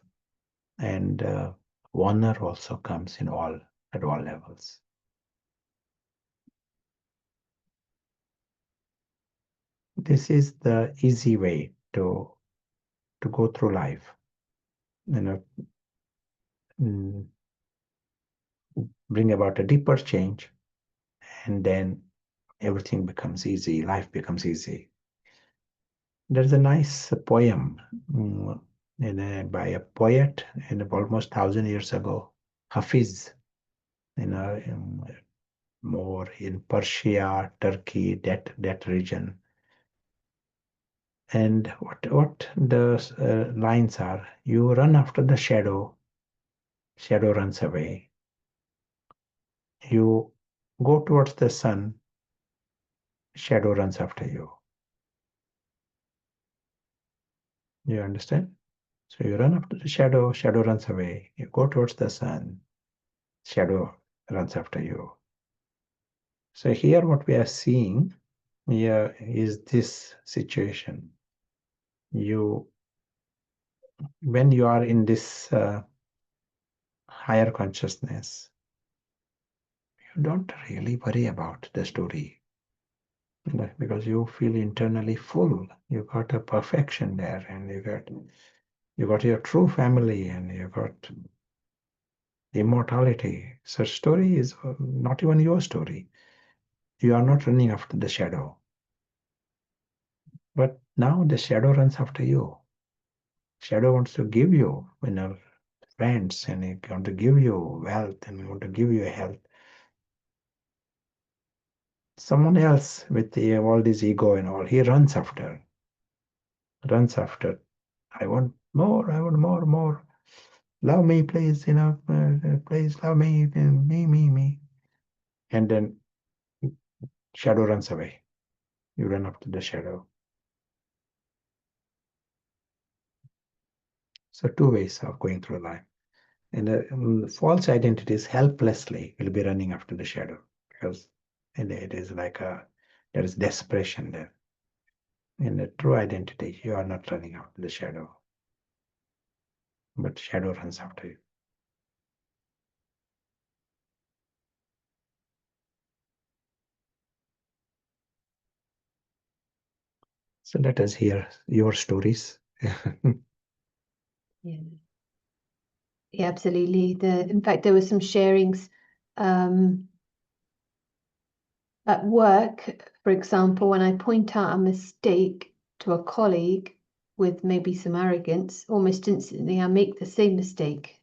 And honor also comes at all levels. This is the easy way to go through life. Bring about a deeper change, and then everything becomes easy. Life becomes easy. There's a nice poem by a poet almost 1,000 years ago, Hafiz, more in Persia, Turkey, that region. And what the lines are: you run after the shadow runs away. You go towards the sun, shadow runs after you. You understand? So you run after the shadow runs away. You go towards the sun, shadow runs after you. So here what we are seeing here is this situation. When you are in this higher consciousness, you don't really worry about the story, because you feel internally full. You got a perfection there, and you got your true family, and you got immortality. Such story is not even your story. You are not running after the shadow. But now the shadow runs after you. Shadow wants to give you, friends, and it want to give you wealth, and want to give you health. Someone else with all this ego and all, he runs after. I want more. Love me, please, please love me, me. And then shadow runs away. You run after the shadow. So two ways of going through life. And the false identities helplessly will be running after the shadow, because it is like there is desperation there. In the true identity, you are not running after the shadow, but shadow runs after you. So let us hear your stories. Yeah. Yeah, absolutely. In fact, there were some sharings at work, for example, when I point out a mistake to a colleague, with maybe some arrogance, almost instantly I make the same mistake.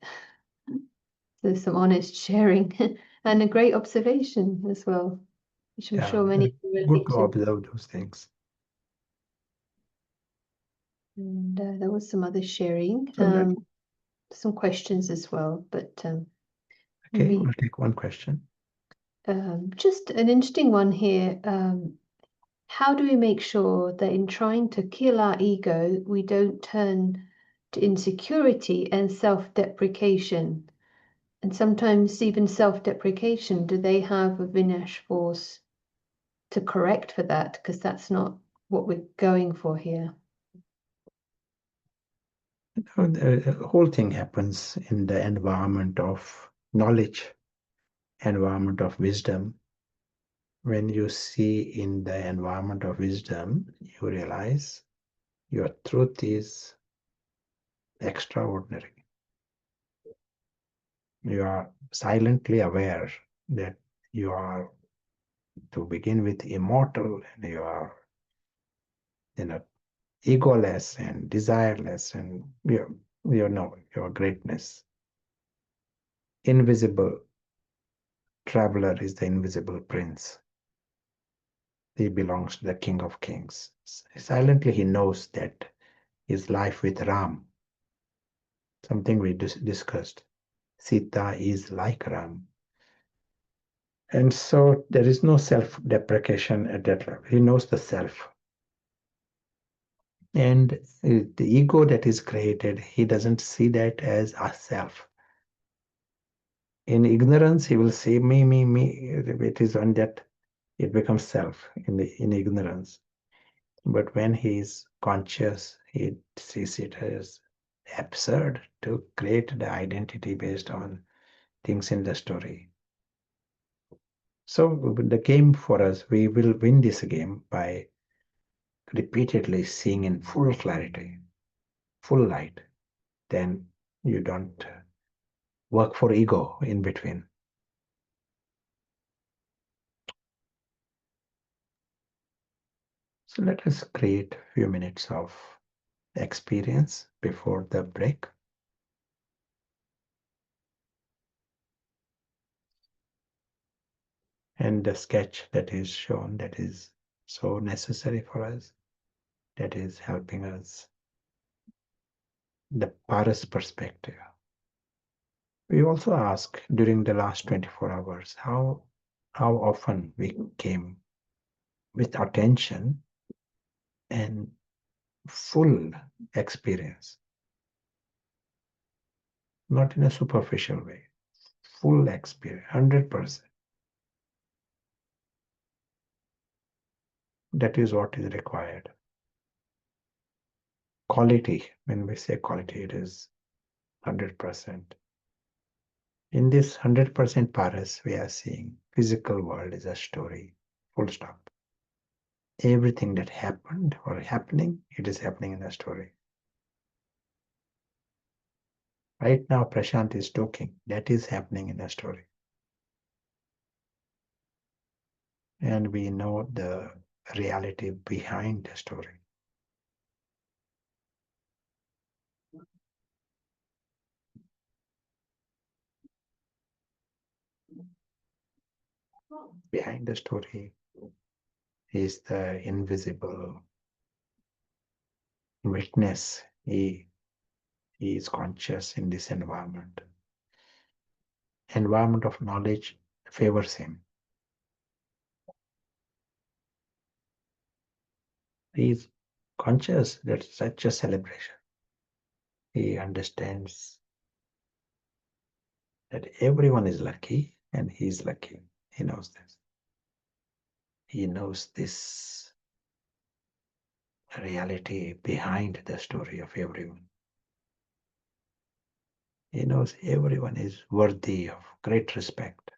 So some honest sharing and a great observation as well, which I'm sure many can good relate to to. observe those things. And there was some other sharing, So some questions as well, but okay, maybe we'll take one question. just an interesting one here. How do we make sure that in trying to kill our ego, we don't turn to insecurity and self-deprecation? And sometimes even self-deprecation, do they have a Vinesh force to correct for that? Because that's not what we're going for here. The whole thing happens in the environment of knowledge, environment of wisdom. When you see in the environment of wisdom, you realize your truth is extraordinary. You are silently aware that you are, to begin with, immortal, and you are, egoless and desireless, and you know your greatness. Invisible traveler is the invisible prince. He belongs to the King of Kings. Silently, he knows that his life with Ram, something we discussed, Sita is like Ram. And so there is no self-deprecation at that level. He knows the self. And the ego that is created, he doesn't see that as a self. In ignorance, he will say me, me, me. It is on that it becomes self in ignorance. But when he is conscious, he sees it as absurd to create the identity based on things in the story. So the game for us, we will win this game by repeatedly seeing in full clarity, full light. Then you don't work for ego in between. So let us create a few minutes of experience before the break. And the sketch that is shown, that is so necessary for us, that is helping us, the Paras perspective. We also ask during the last 24 hours how often we came with attention and full experience, not in a superficial way, full experience, 100%. That is what is required. Quality, when we say quality, it is 100%. In this 100% Paras, we are seeing physical world is a story, full stop. Everything that happened or happening, it is happening in a story. Right now, Prashant is talking. That is happening in a story. And we know the reality behind the story. Behind the story is the invisible witness. He is conscious in this environment. Environment of knowledge favors him. He is conscious that such a celebration. He understands that everyone is lucky and he is lucky. He knows this. He knows this reality behind the story of everyone. He knows everyone is worthy of great respect.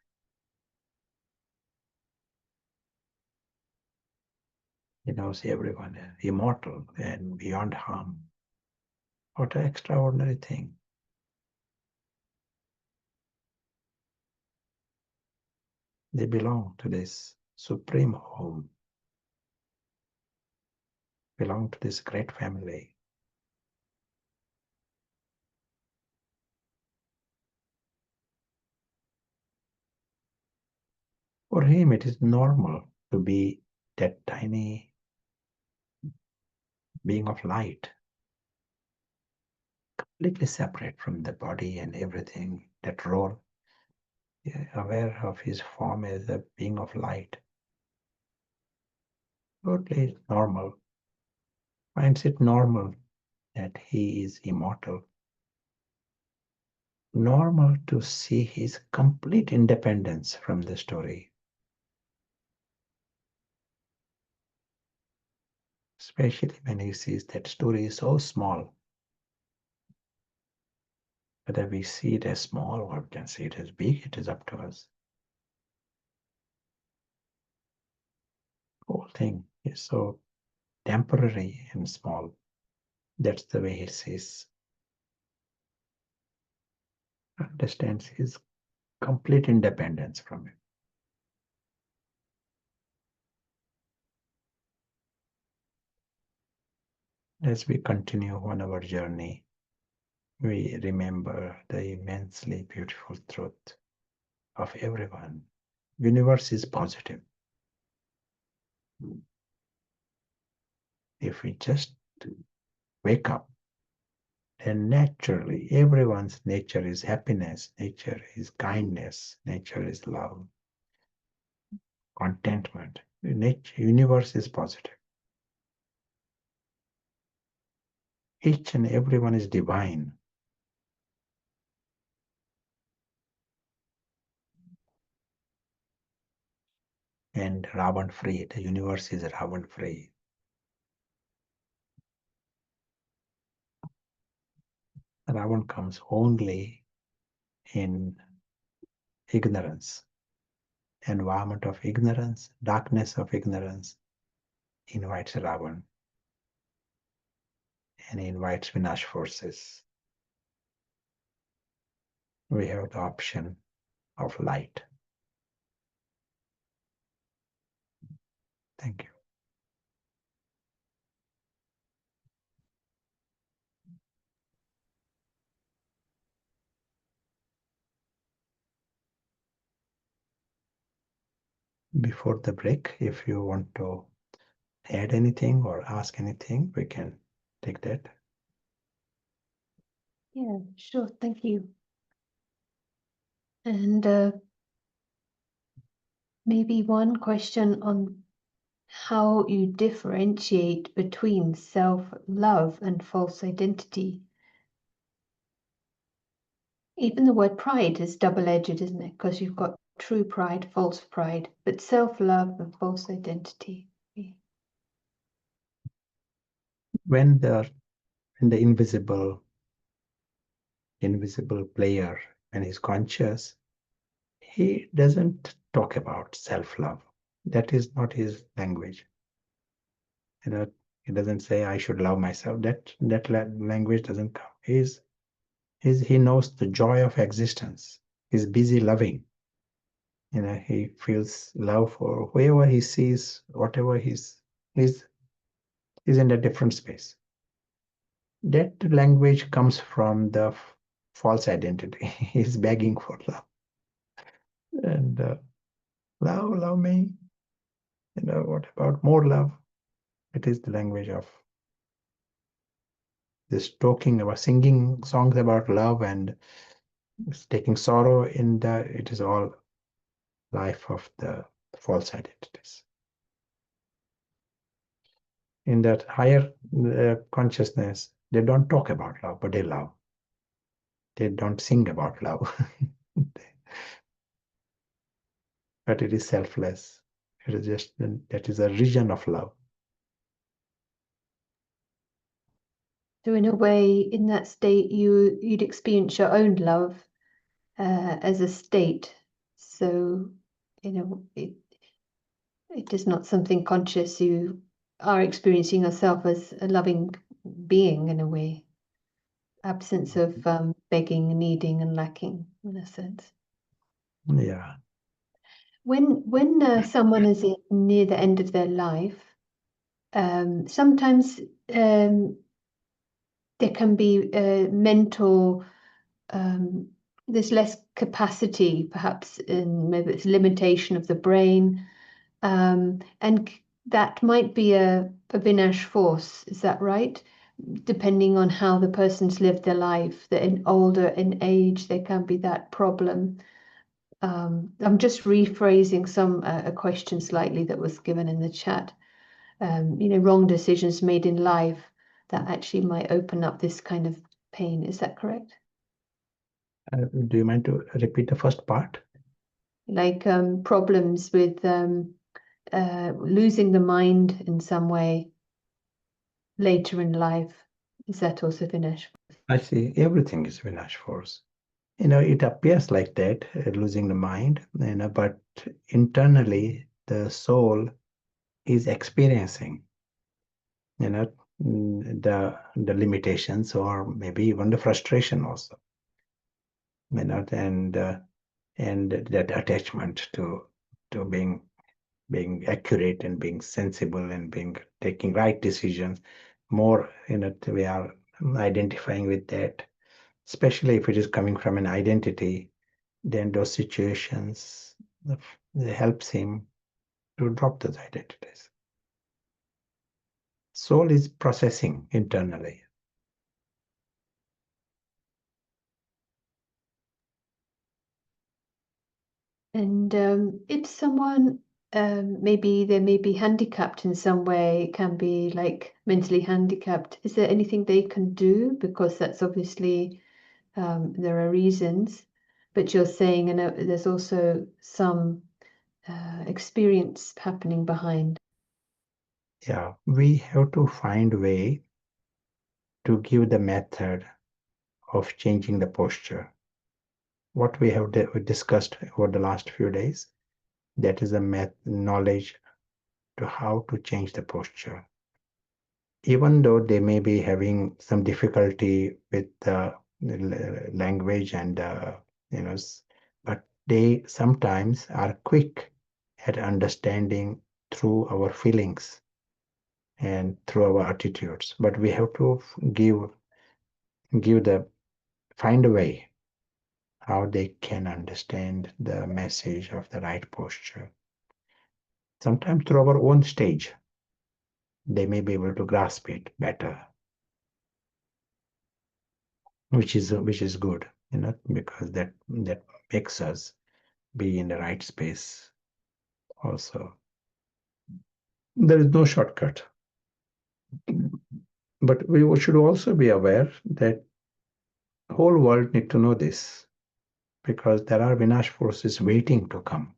He knows everyone is immortal and beyond harm. What an extraordinary thing. They belong to this supreme home, belong to this great family. For him, it is normal to be that tiny being of light, completely separate from the body and everything, that role, aware of his form as a being of light. Totally normal. Finds it normal that he is immortal. Normal to see his complete independence from the story. Especially when he sees that story is so small. Whether we see it as small or we can see it as big, it is up to us. The whole thing is so temporary and small. That's the way he sees, understands his complete independence from it. As we continue on our journey, we remember the immensely beautiful truth of everyone. Universe is positive. If we just wake up, then naturally everyone's nature is happiness, nature is kindness, nature is love, contentment. The universe is positive. Each and everyone is divine. And Ravan free. The universe is Ravan free. Ravan comes only in ignorance, environment of ignorance, darkness of ignorance invites Ravan and invites Vinash forces. We have the option of light. Thank you. Before the break, if you want to add anything or ask anything, we can take that. Yeah, sure. Thank you. And maybe one question on how you differentiate between self-love and false identity. Even the word pride is double-edged, isn't it? Because you've got true pride, false pride, but self-love and false identity. When the invisible player and is conscious, he doesn't talk about self-love. That is not his language. He doesn't say I should love myself. That language doesn't come. He knows the joy of existence. He's busy loving. He feels love for whoever he sees, whatever he's in a different space. That language comes from the false identity. He's begging for love. And love me. What about more love? It is the language of this talking about singing songs about love and taking sorrow in that. It is all life of the false identities. In that higher consciousness, they don't talk about love, but they love. They don't sing about love. But it is selfless. It is just that is a region of love. So in a way, in that state, you'd experience your own love as a state. So, it is not something conscious. You are experiencing yourself as a loving being in a way. Absence of begging, needing, and lacking, in a sense. Yeah. When someone is near the end of their life, sometimes there can be mental there's less capacity, perhaps, in maybe it's limitation of the brain, and that might be a Vinash force. Is that right? Depending on how the person's lived their life, that in older in age, there can be that problem. I'm just rephrasing some a question slightly that was given in the chat. Wrong decisions made in life that actually might open up this kind of pain. Is that correct? Do you mind to repeat the first part? Like problems with losing the mind in some way later in life. Is that also Vinash? I see. Everything is Vinash force. It appears like that, losing the mind, but internally the soul is experiencing, the limitations or maybe even the frustration also, and that attachment to being accurate and being sensible and taking right decisions. More, we are identifying with that, especially if it is coming from an identity. Then those situations helps him to drop those identities. Soul is processing internally. And if someone maybe they may be handicapped in some way, can be like mentally handicapped, is there anything they can do? Because that's obviously there are reasons, but you're saying, there's also some experience happening behind. Yeah, we have to find a way to give the method of changing the posture. What we have discussed over the last few days, that is the knowledge to how to change the posture. Even though they may be having some difficulty with the language and but they sometimes are quick at understanding through our feelings and through our attitudes. But we have to find a way how they can understand the message of the right posture. Sometimes through our own stage, they may be able to grasp it better, which is good, because that makes us be in the right space also. There is no shortcut, but we should also be aware that the whole world need to know this, because there are Vinash forces waiting to come.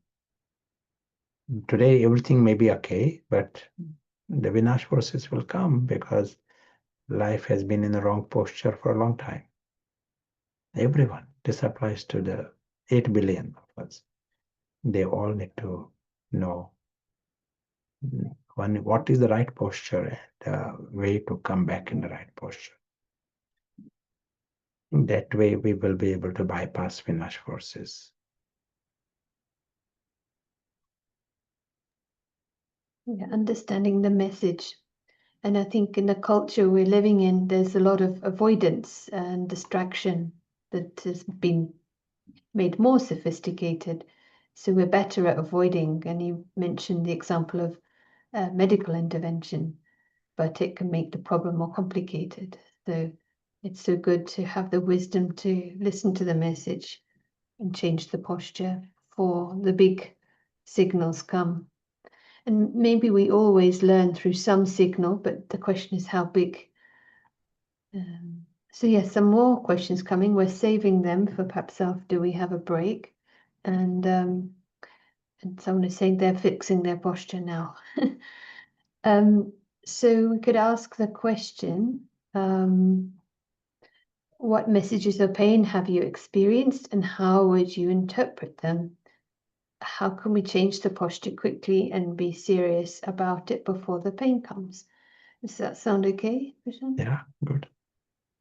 Today everything may be okay, but the Vinash forces will come because life has been in the wrong posture for a long time. Everyone, this applies to the 8 billion of us. They all need to know what is the right posture and way to come back in the right posture. That way we will be able to bypass Vinash forces. Yeah, understanding the message. And I think in the culture we're living in, there's a lot of avoidance and distraction that has been made more sophisticated. So we're better at avoiding. And you mentioned the example of medical intervention, but it can make the problem more complicated. So it's so good to have the wisdom to listen to the message and change the posture before the big signals come. And maybe we always learn through some signal, but the question is how big. So yes, some more questions coming. We're saving them for perhaps after we have a break. And someone is saying they're fixing their posture now. So we could ask the question, what messages of pain have you experienced and how would you interpret them? How can we change the posture quickly and be serious about it before the pain comes? Does that sound okay, Prashant? Yeah, good.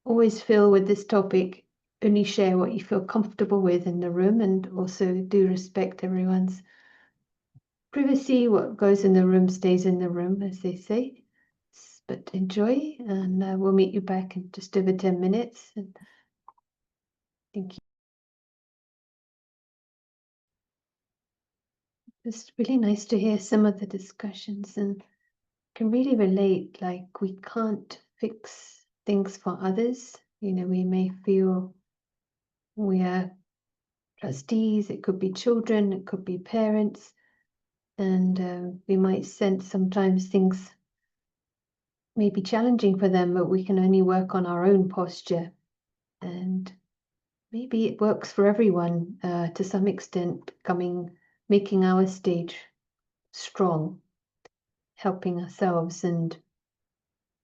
Always feel with this topic, only share what you feel comfortable with in the room, and also do respect everyone's privacy. What goes in the room stays in the room, as they say. But enjoy, and we'll meet you back in just over 10 minutes. And thank you. It's really nice to hear some of the discussions and can really relate, like we can't fix things for others. We may feel we are trustees, it could be children, it could be parents, and we might sense sometimes things may be challenging for them, but we can only work on our own posture. And maybe it works for everyone to some extent, making our stage strong, helping ourselves and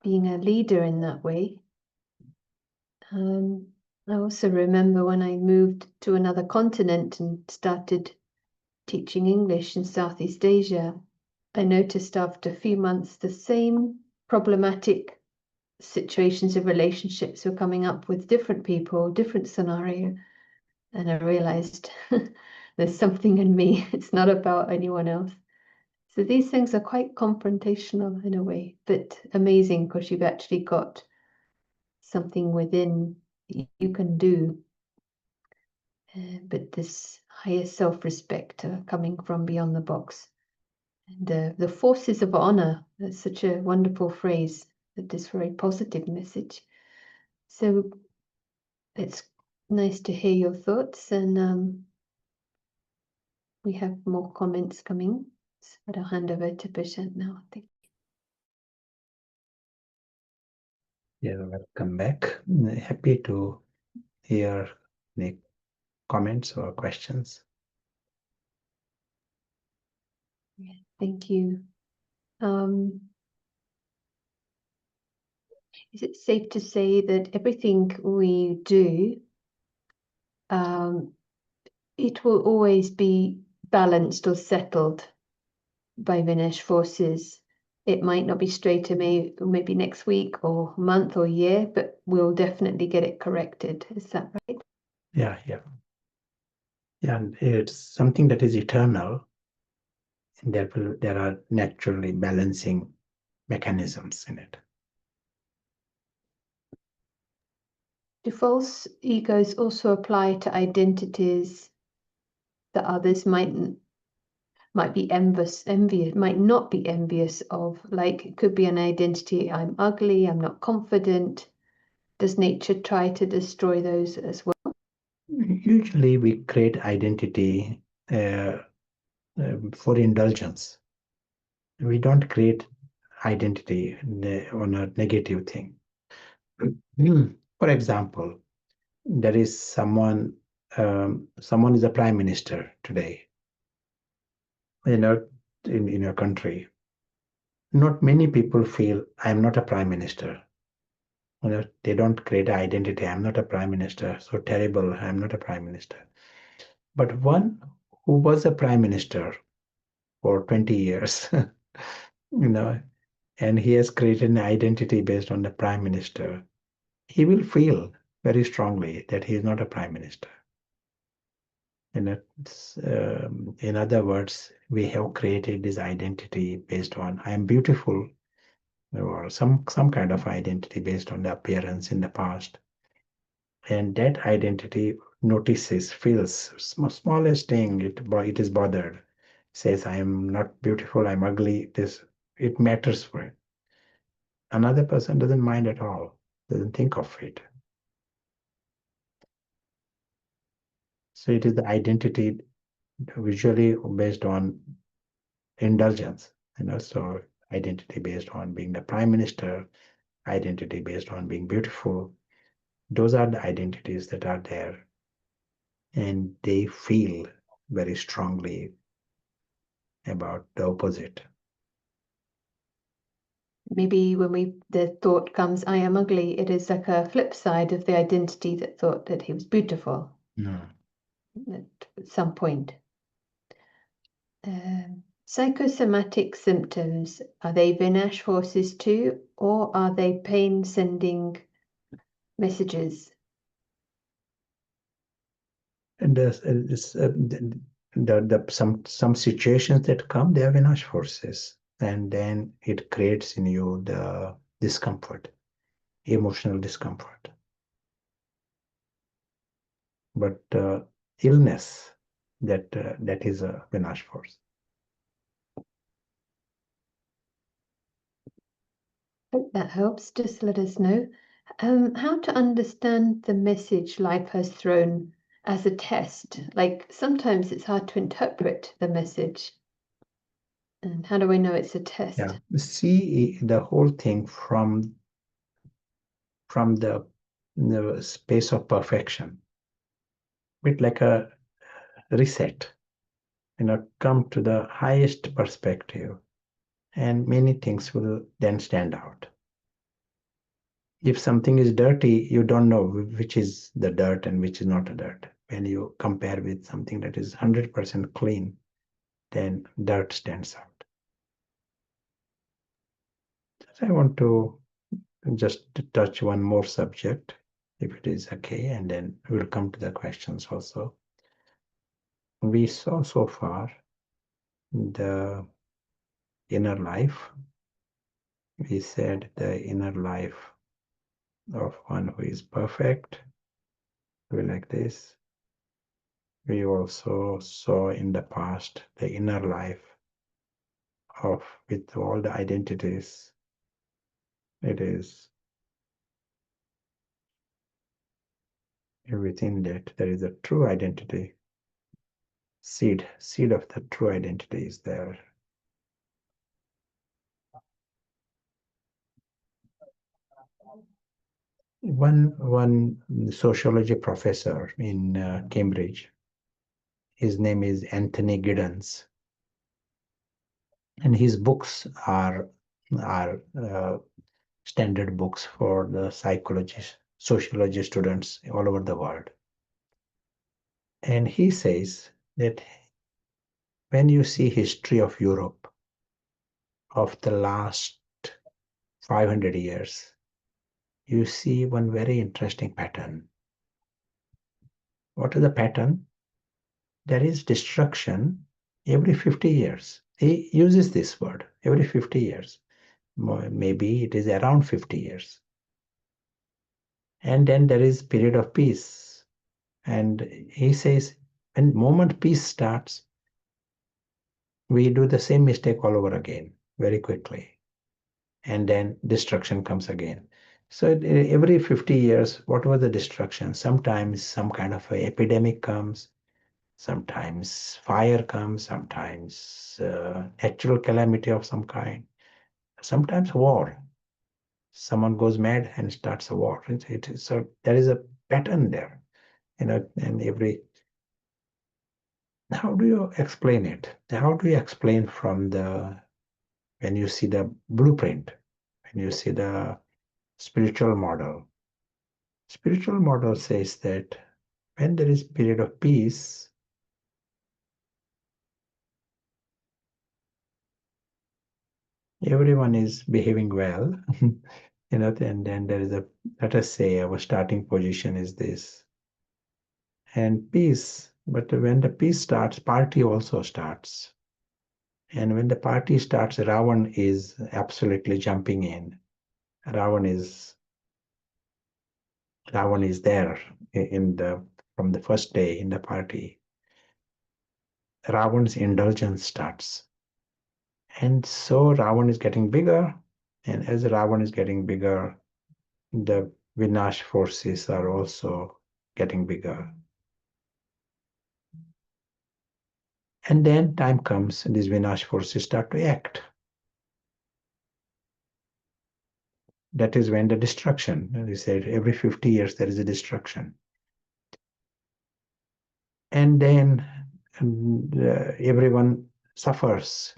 being a leader in that way. I also remember when I moved to another continent and started teaching English in Southeast Asia, I noticed after a few months the same problematic situations of relationships were coming up with different people, different scenario. And I realized there's something in me. It's not about anyone else. So these things are quite confrontational in a way, but amazing because you've actually got something within you can do. But this higher self-respect coming from beyond the box. And the forces of honor, that's such a wonderful phrase, this very positive message. So it's nice to hear your thoughts, and we have more comments coming, but I'll hand over to Prashant now. Thank Yeah, welcome back. Happy to hear the comments or questions. you. Thank you. Is it safe to say that everything we do, it will always be balanced or settled by Vinesh forces? It might not be straight away, maybe next week or month or year, but we'll definitely get it corrected. Is that right? Yeah. And it's something that is eternal. And there are naturally balancing mechanisms in it. Do false egos also apply to identities that others might be envious, might not be envious of? Like it could be an identity, I'm ugly, I'm not confident. Does nature try to destroy those as well? Usually we create identity for indulgence. We don't create identity on a negative thing. For example, there is someone is a prime minister today, in your country. Not many people feel I'm not a prime minister. They don't create identity. I'm not a prime minister. So terrible. I'm not a prime minister. But one who was a prime minister for 20 years, and he has created an identity based on the prime minister, he will feel very strongly that he is not a prime minister. And in other words, we have created this identity based on I am beautiful, or some kind of identity based on the appearance in the past. And that identity feels smallest thing, it is bothered, says I am not beautiful, I'm ugly, it matters for it. Another person doesn't mind at all, doesn't think of it. So it is the identity visually based on indulgence, so identity based on being the prime minister, identity based on being beautiful. Those are the identities that are there, and they feel very strongly about the opposite. Maybe when the thought comes, I am ugly, it is like a flip side of the identity that thought that he was beautiful at some point. Psychosomatic symptoms, are they Vinash forces too, or are they pain sending messages? And some situations that come, they are Vinash forces, and then it creates in you the discomfort, emotional discomfort. But illness, that is a Vinash force. Hope that helps. Just let us know how to understand the message life has thrown as a test. Like sometimes it's hard to interpret the message. And how do we know it's a test? Yeah, see the whole thing from the space of perfection, bit like a reset. Come to the highest perspective, and many things will then stand out. If something is dirty, you don't know which is the dirt and which is not a dirt. When you compare with something that is 100% clean, then dirt stands out. So I want to just touch one more subject, if it is okay, and then we'll come to the questions also. We saw so far the inner life. We said the inner life of one who is perfect, we like this. We also saw in the past the inner life of with all the identities. It is within that there is a true identity. Seed of the true identity is there. One sociology professor in Cambridge, his name is Anthony Giddens, and his books are standard books for the sociology students all over the world. And he says that when you see history of Europe of the last 500 years, you see one very interesting pattern. What is the pattern? There is destruction every 50 years. He uses this word, every 50 years. Maybe it is around 50 years. And then there is period of peace. And he says, when moment peace starts, we do the same mistake all over again, very quickly. And then destruction comes again. So every 50 years, what was the destruction? Sometimes some kind of an epidemic comes, sometimes fire comes, sometimes natural calamity of some kind, sometimes war. Someone goes mad and starts a war. So there is a pattern there, and how do you explain it? How do you explain from when you see the blueprint, when you see the spiritual model? Spiritual model says that when there is period of peace, everyone is behaving well, and then there is let us say our starting position is this, and peace. But when the peace starts, party also starts. And when the party starts, Ravan is absolutely jumping in. Ravan is there from the first day in the party. Ravan's indulgence starts. And so Ravan is getting bigger. And as Ravan is getting bigger, the Vinash forces are also getting bigger. And then time comes and these Vinash forces start to act. That is when the destruction, as we said, every 50 years there is a destruction. And then everyone suffers.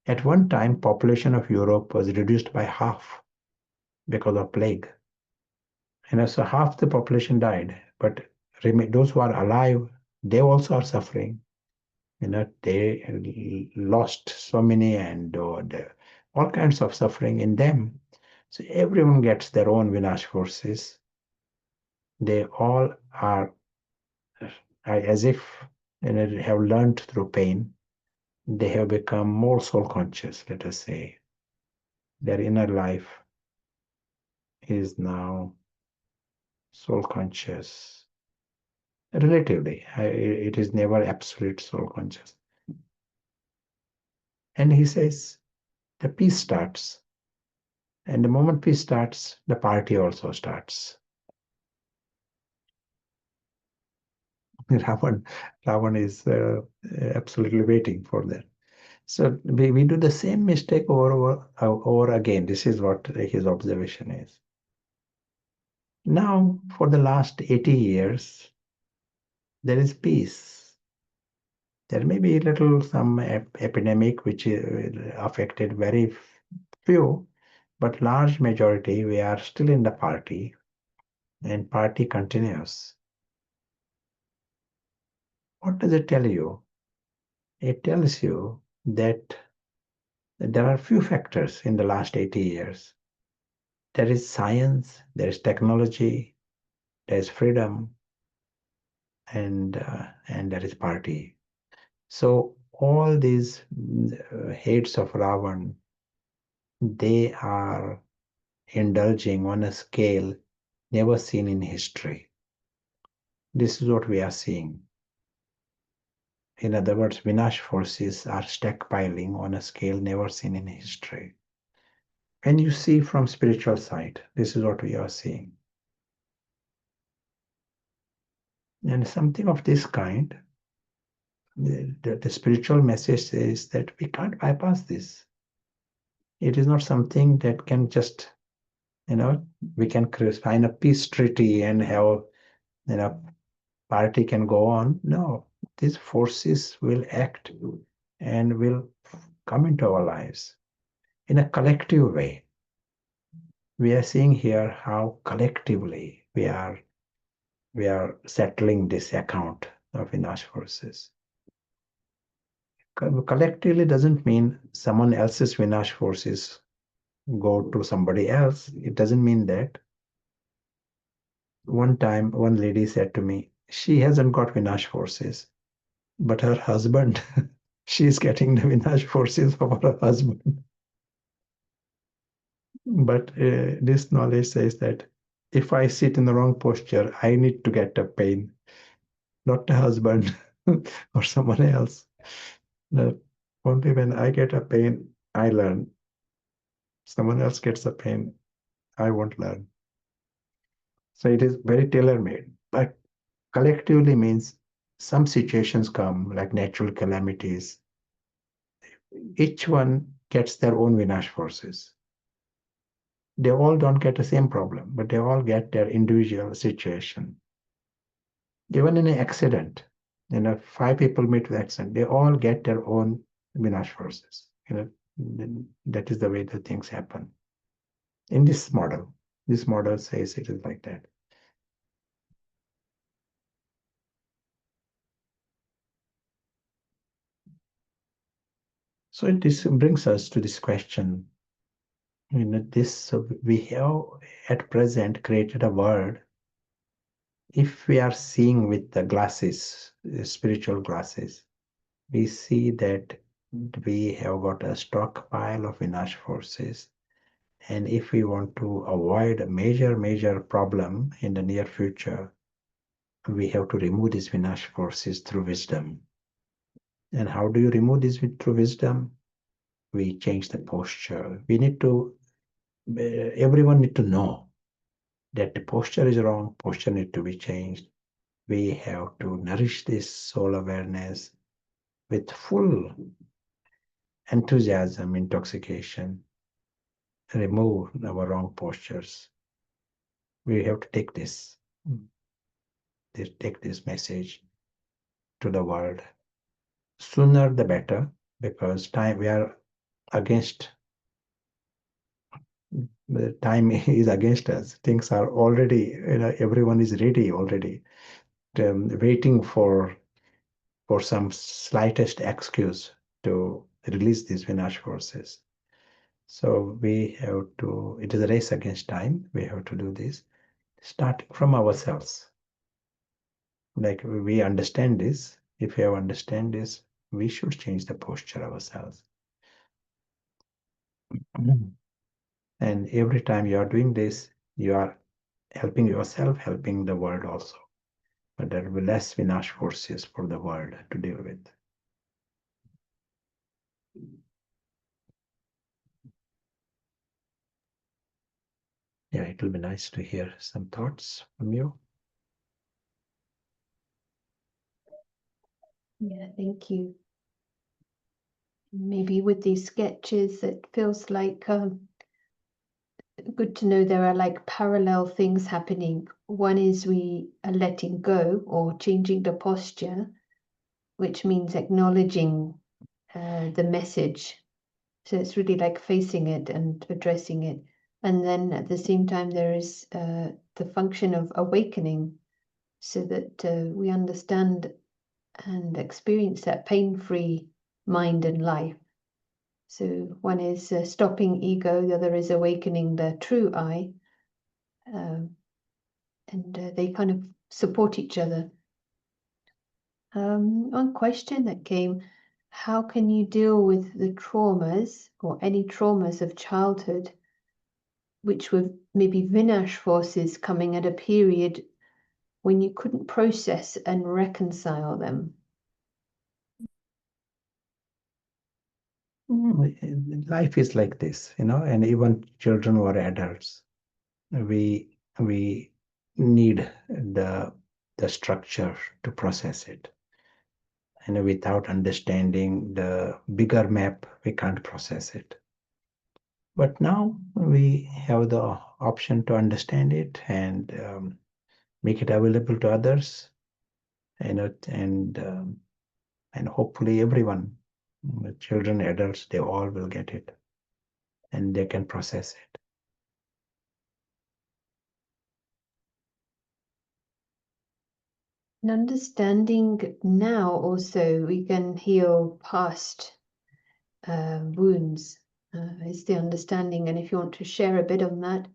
At one time, population of Europe was reduced by half because of plague. So half the population died, but those who are alive, they also are suffering. They lost so many and all kinds of suffering in them. So everyone gets their own Vinash forces. They all are as if have learned through pain. They have become more soul conscious, let us say. Their inner life is now soul conscious. Relatively, it is never absolute soul conscious. And he says, the peace starts. And the moment peace starts, the party also starts. Ravan is absolutely waiting for that. So we do the same mistake over again. This is what his observation is. Now, for the last 80 years, there is peace. There may be a little some epidemic which affected very few, but large majority we are still in the party, and party continues. What does it tell you? It tells you that there are few factors in the last 80 years. There is science, there is technology, there is freedom, and there is party. So all these heads of Ravan, they are indulging on a scale never seen in history. This is what we are seeing. In other words, Vinash forces are stockpiling on a scale never seen in history. And you see from spiritual side, this is what we are seeing. And something of this kind, the spiritual message is that we can't bypass this. It is not something that can just, we can sign a peace treaty and have, party can go on. No, these forces will act and will come into our lives in a collective way. We are seeing here how collectively we are settling this account of Vinash forces. Collectively doesn't mean someone else's Vinash forces go to somebody else. It doesn't mean that. One time, one lady said to me, she hasn't got Vinash forces, but her husband, she is getting the Vinash forces of her husband. But this knowledge says that if I sit in the wrong posture, I need to get a pain, not the husband or someone else. Only when I get a pain, I learn. Someone else gets a pain, I won't learn. So it is very tailor-made. But collectively means some situations come like natural calamities. Each one gets their own Vinash forces. They all don't get the same problem, but they all get their individual situation. Even in an accident, 5 people meet with accident, they all get their own Vinash forces. That is the way the things happen. In this model says it is like that. So this brings us to this question. We have at present created a world. If we are seeing with the glasses, spiritual glasses, we see that we have got a stockpile of Vinash forces. And if we want to avoid a major problem in the near future, we have to remove these Vinash forces through wisdom. And how do you remove this through wisdom? We change the posture. We need to, everyone need to know that the posture is wrong, posture need to be changed. We have to nourish this soul awareness with full enthusiasm, intoxication, remove our wrong postures. We have to take this message to the world. Sooner the better, because we are against, the time is against us. Things are already, everyone is ready already, waiting for some slightest excuse to release these Vinash forces. So we have to, it is a race against time. We have to do this, starting from ourselves. Like we understand this. If we have understand this, we should change the posture ourselves. And every time you are doing this, you are helping yourself, helping the world also. But there will be less Vinash forces for the world to deal with. Yeah, it will be nice to hear some thoughts from you. Yeah, thank you. Maybe with these sketches, it feels like good to know there are like parallel things happening. One is we are letting go or changing the posture, which means acknowledging the message. So it's really like facing it and addressing it. And then at the same time, there is the function of awakening so that we understand and experience that pain-free mind and life. So one is stopping ego, the other is awakening the true I. And they kind of support each other. One question that came, how can you deal with the traumas or any traumas of childhood, which were maybe Vinash forces coming at a period when you couldn't process and reconcile them? Life is like this, and even children or adults, we need the structure to process it. And without understanding the bigger map, we can't process it. But now we have the option to understand it and make it available to others, and hopefully everyone, children, adults, they all will get it and they can process it. And understanding now also we can heal past wounds is the understanding. And if you want to share a bit on that,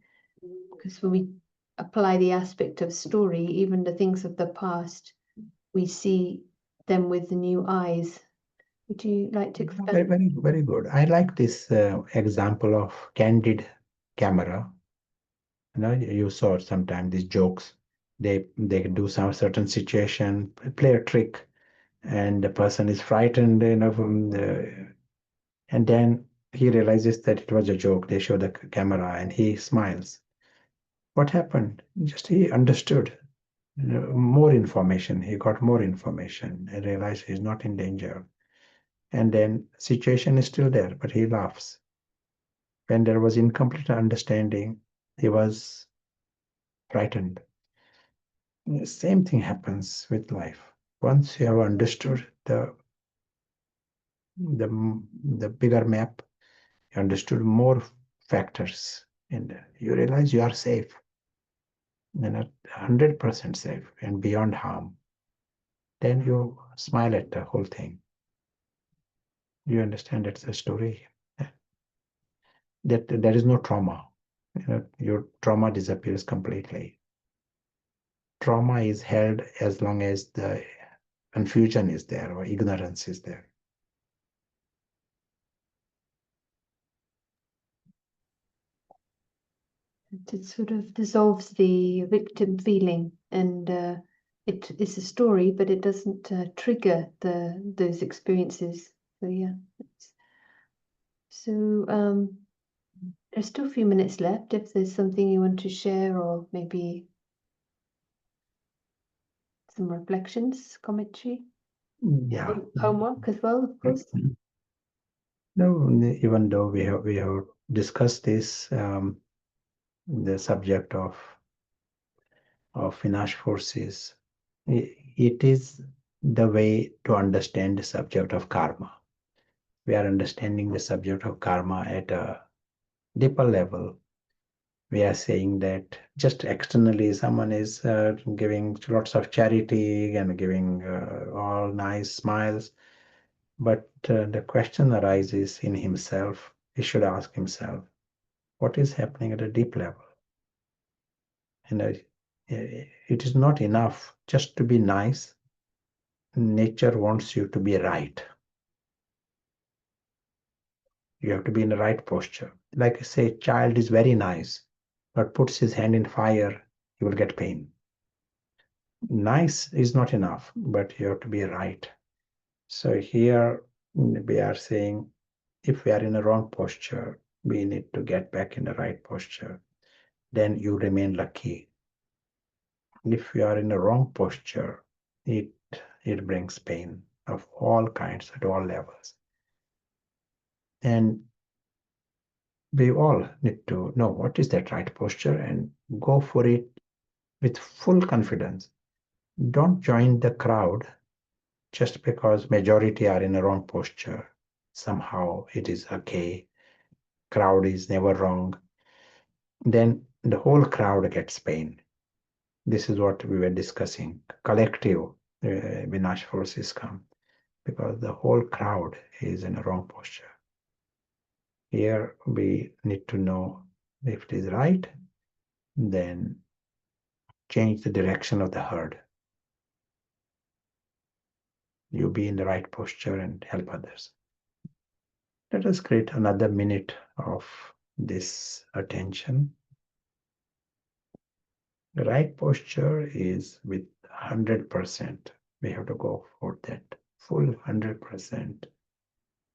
because when we apply the aspect of story, even the things of the past, we see them with the new eyes. Would you like to expand? Very, very, very good. I like this example of candid camera. You saw sometimes these jokes. They do some certain situation, play a trick, and the person is frightened, from and then he realizes that it was a joke. They show the camera and he smiles. What happened? Just he understood more information. He got more information and realized he's not in danger. And then situation is still there, but he laughs. When there was incomplete understanding, he was frightened. The same thing happens with life. Once you have understood the bigger map, you understood more factors, and you realize you are safe. You're not 100% safe and beyond harm. Then you smile at the whole thing. You understand it's a story. That there is no trauma. Your trauma disappears completely. Trauma is held as long as the confusion is there or ignorance is there. It sort of dissolves the victim feeling, and it is a story, but it doesn't trigger those experiences. So yeah. So there's still a few minutes left. If there's something you want to share, or maybe some reflections, commentary, Yeah. homework as well, of course. No, even though we have discussed this, the subject of Vinash forces, it is the way to understand the subject of karma. We are understanding the subject of karma at a deeper level. We are saying that just externally someone is giving lots of charity and giving all nice smiles, but the question arises in himself. He should ask himself, what is happening at a deep level? And it is not enough just to be nice. Nature wants you to be right. You have to be in the right posture. Like I say, child is very nice, but puts his hand in fire, he will get pain. Nice is not enough, but you have to be right. So here we are saying, if we are in a wrong posture, we need to get back in the right posture. then you remain lucky. If you are in the wrong posture, it brings pain of all kinds at all levels. And we all need to know what is that right posture and go for it with full confidence. Don't join the crowd just because majority are in the wrong posture. Somehow it is okay. Crowd is never wrong. Then the whole crowd gets pain. This is what we were discussing. Collective Vinash forces come because the whole crowd is in a wrong posture. Here we need to know if it is right, then change the direction of the herd. You be in the right posture and help others. Let us create another minute of this attention. The right posture is with 100%. We have to go for that full 100%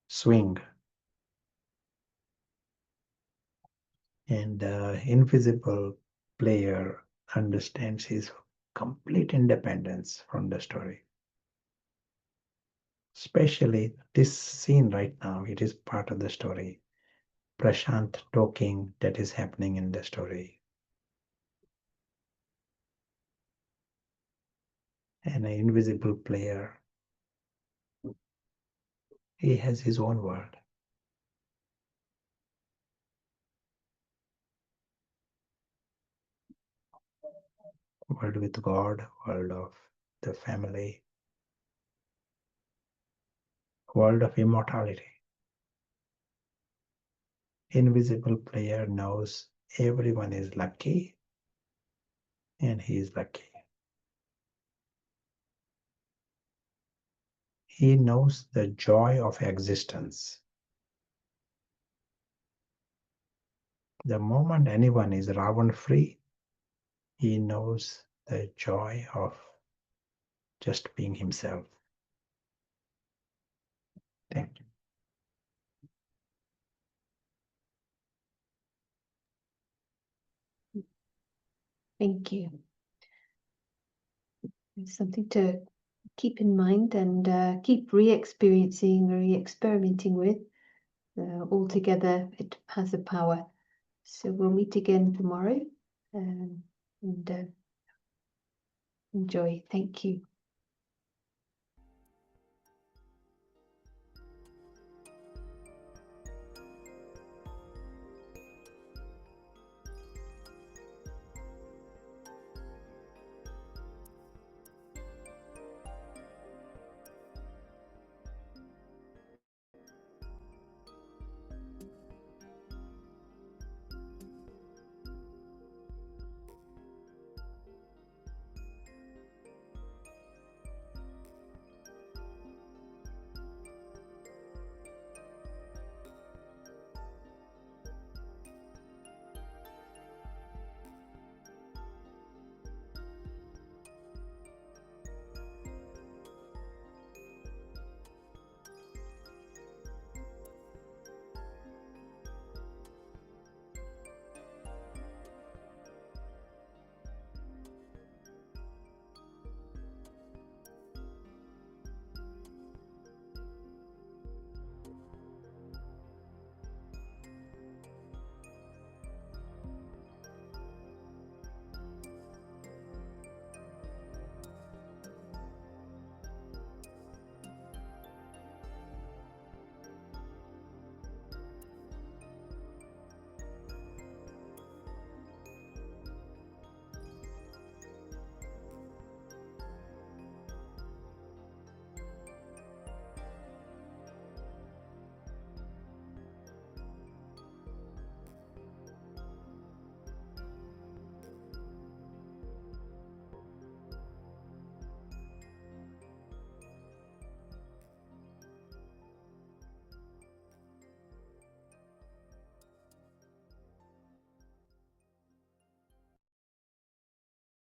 swing. And the invisible player understands his complete independence from the story. Especially this scene right now, it is part of the story. Prashant talking that is happening in the story. And an invisible player, he has his own world. World with God, world of the family, world of immortality. Invisible player knows everyone is lucky and he is lucky. He knows the joy of existence. The moment anyone is Ravan free, he knows the joy of just being himself. Thank you. Thank you. It's something to keep in mind and keep re-experiencing, re-experimenting with. Altogether, it has a power. So we'll meet again tomorrow and enjoy. Thank you.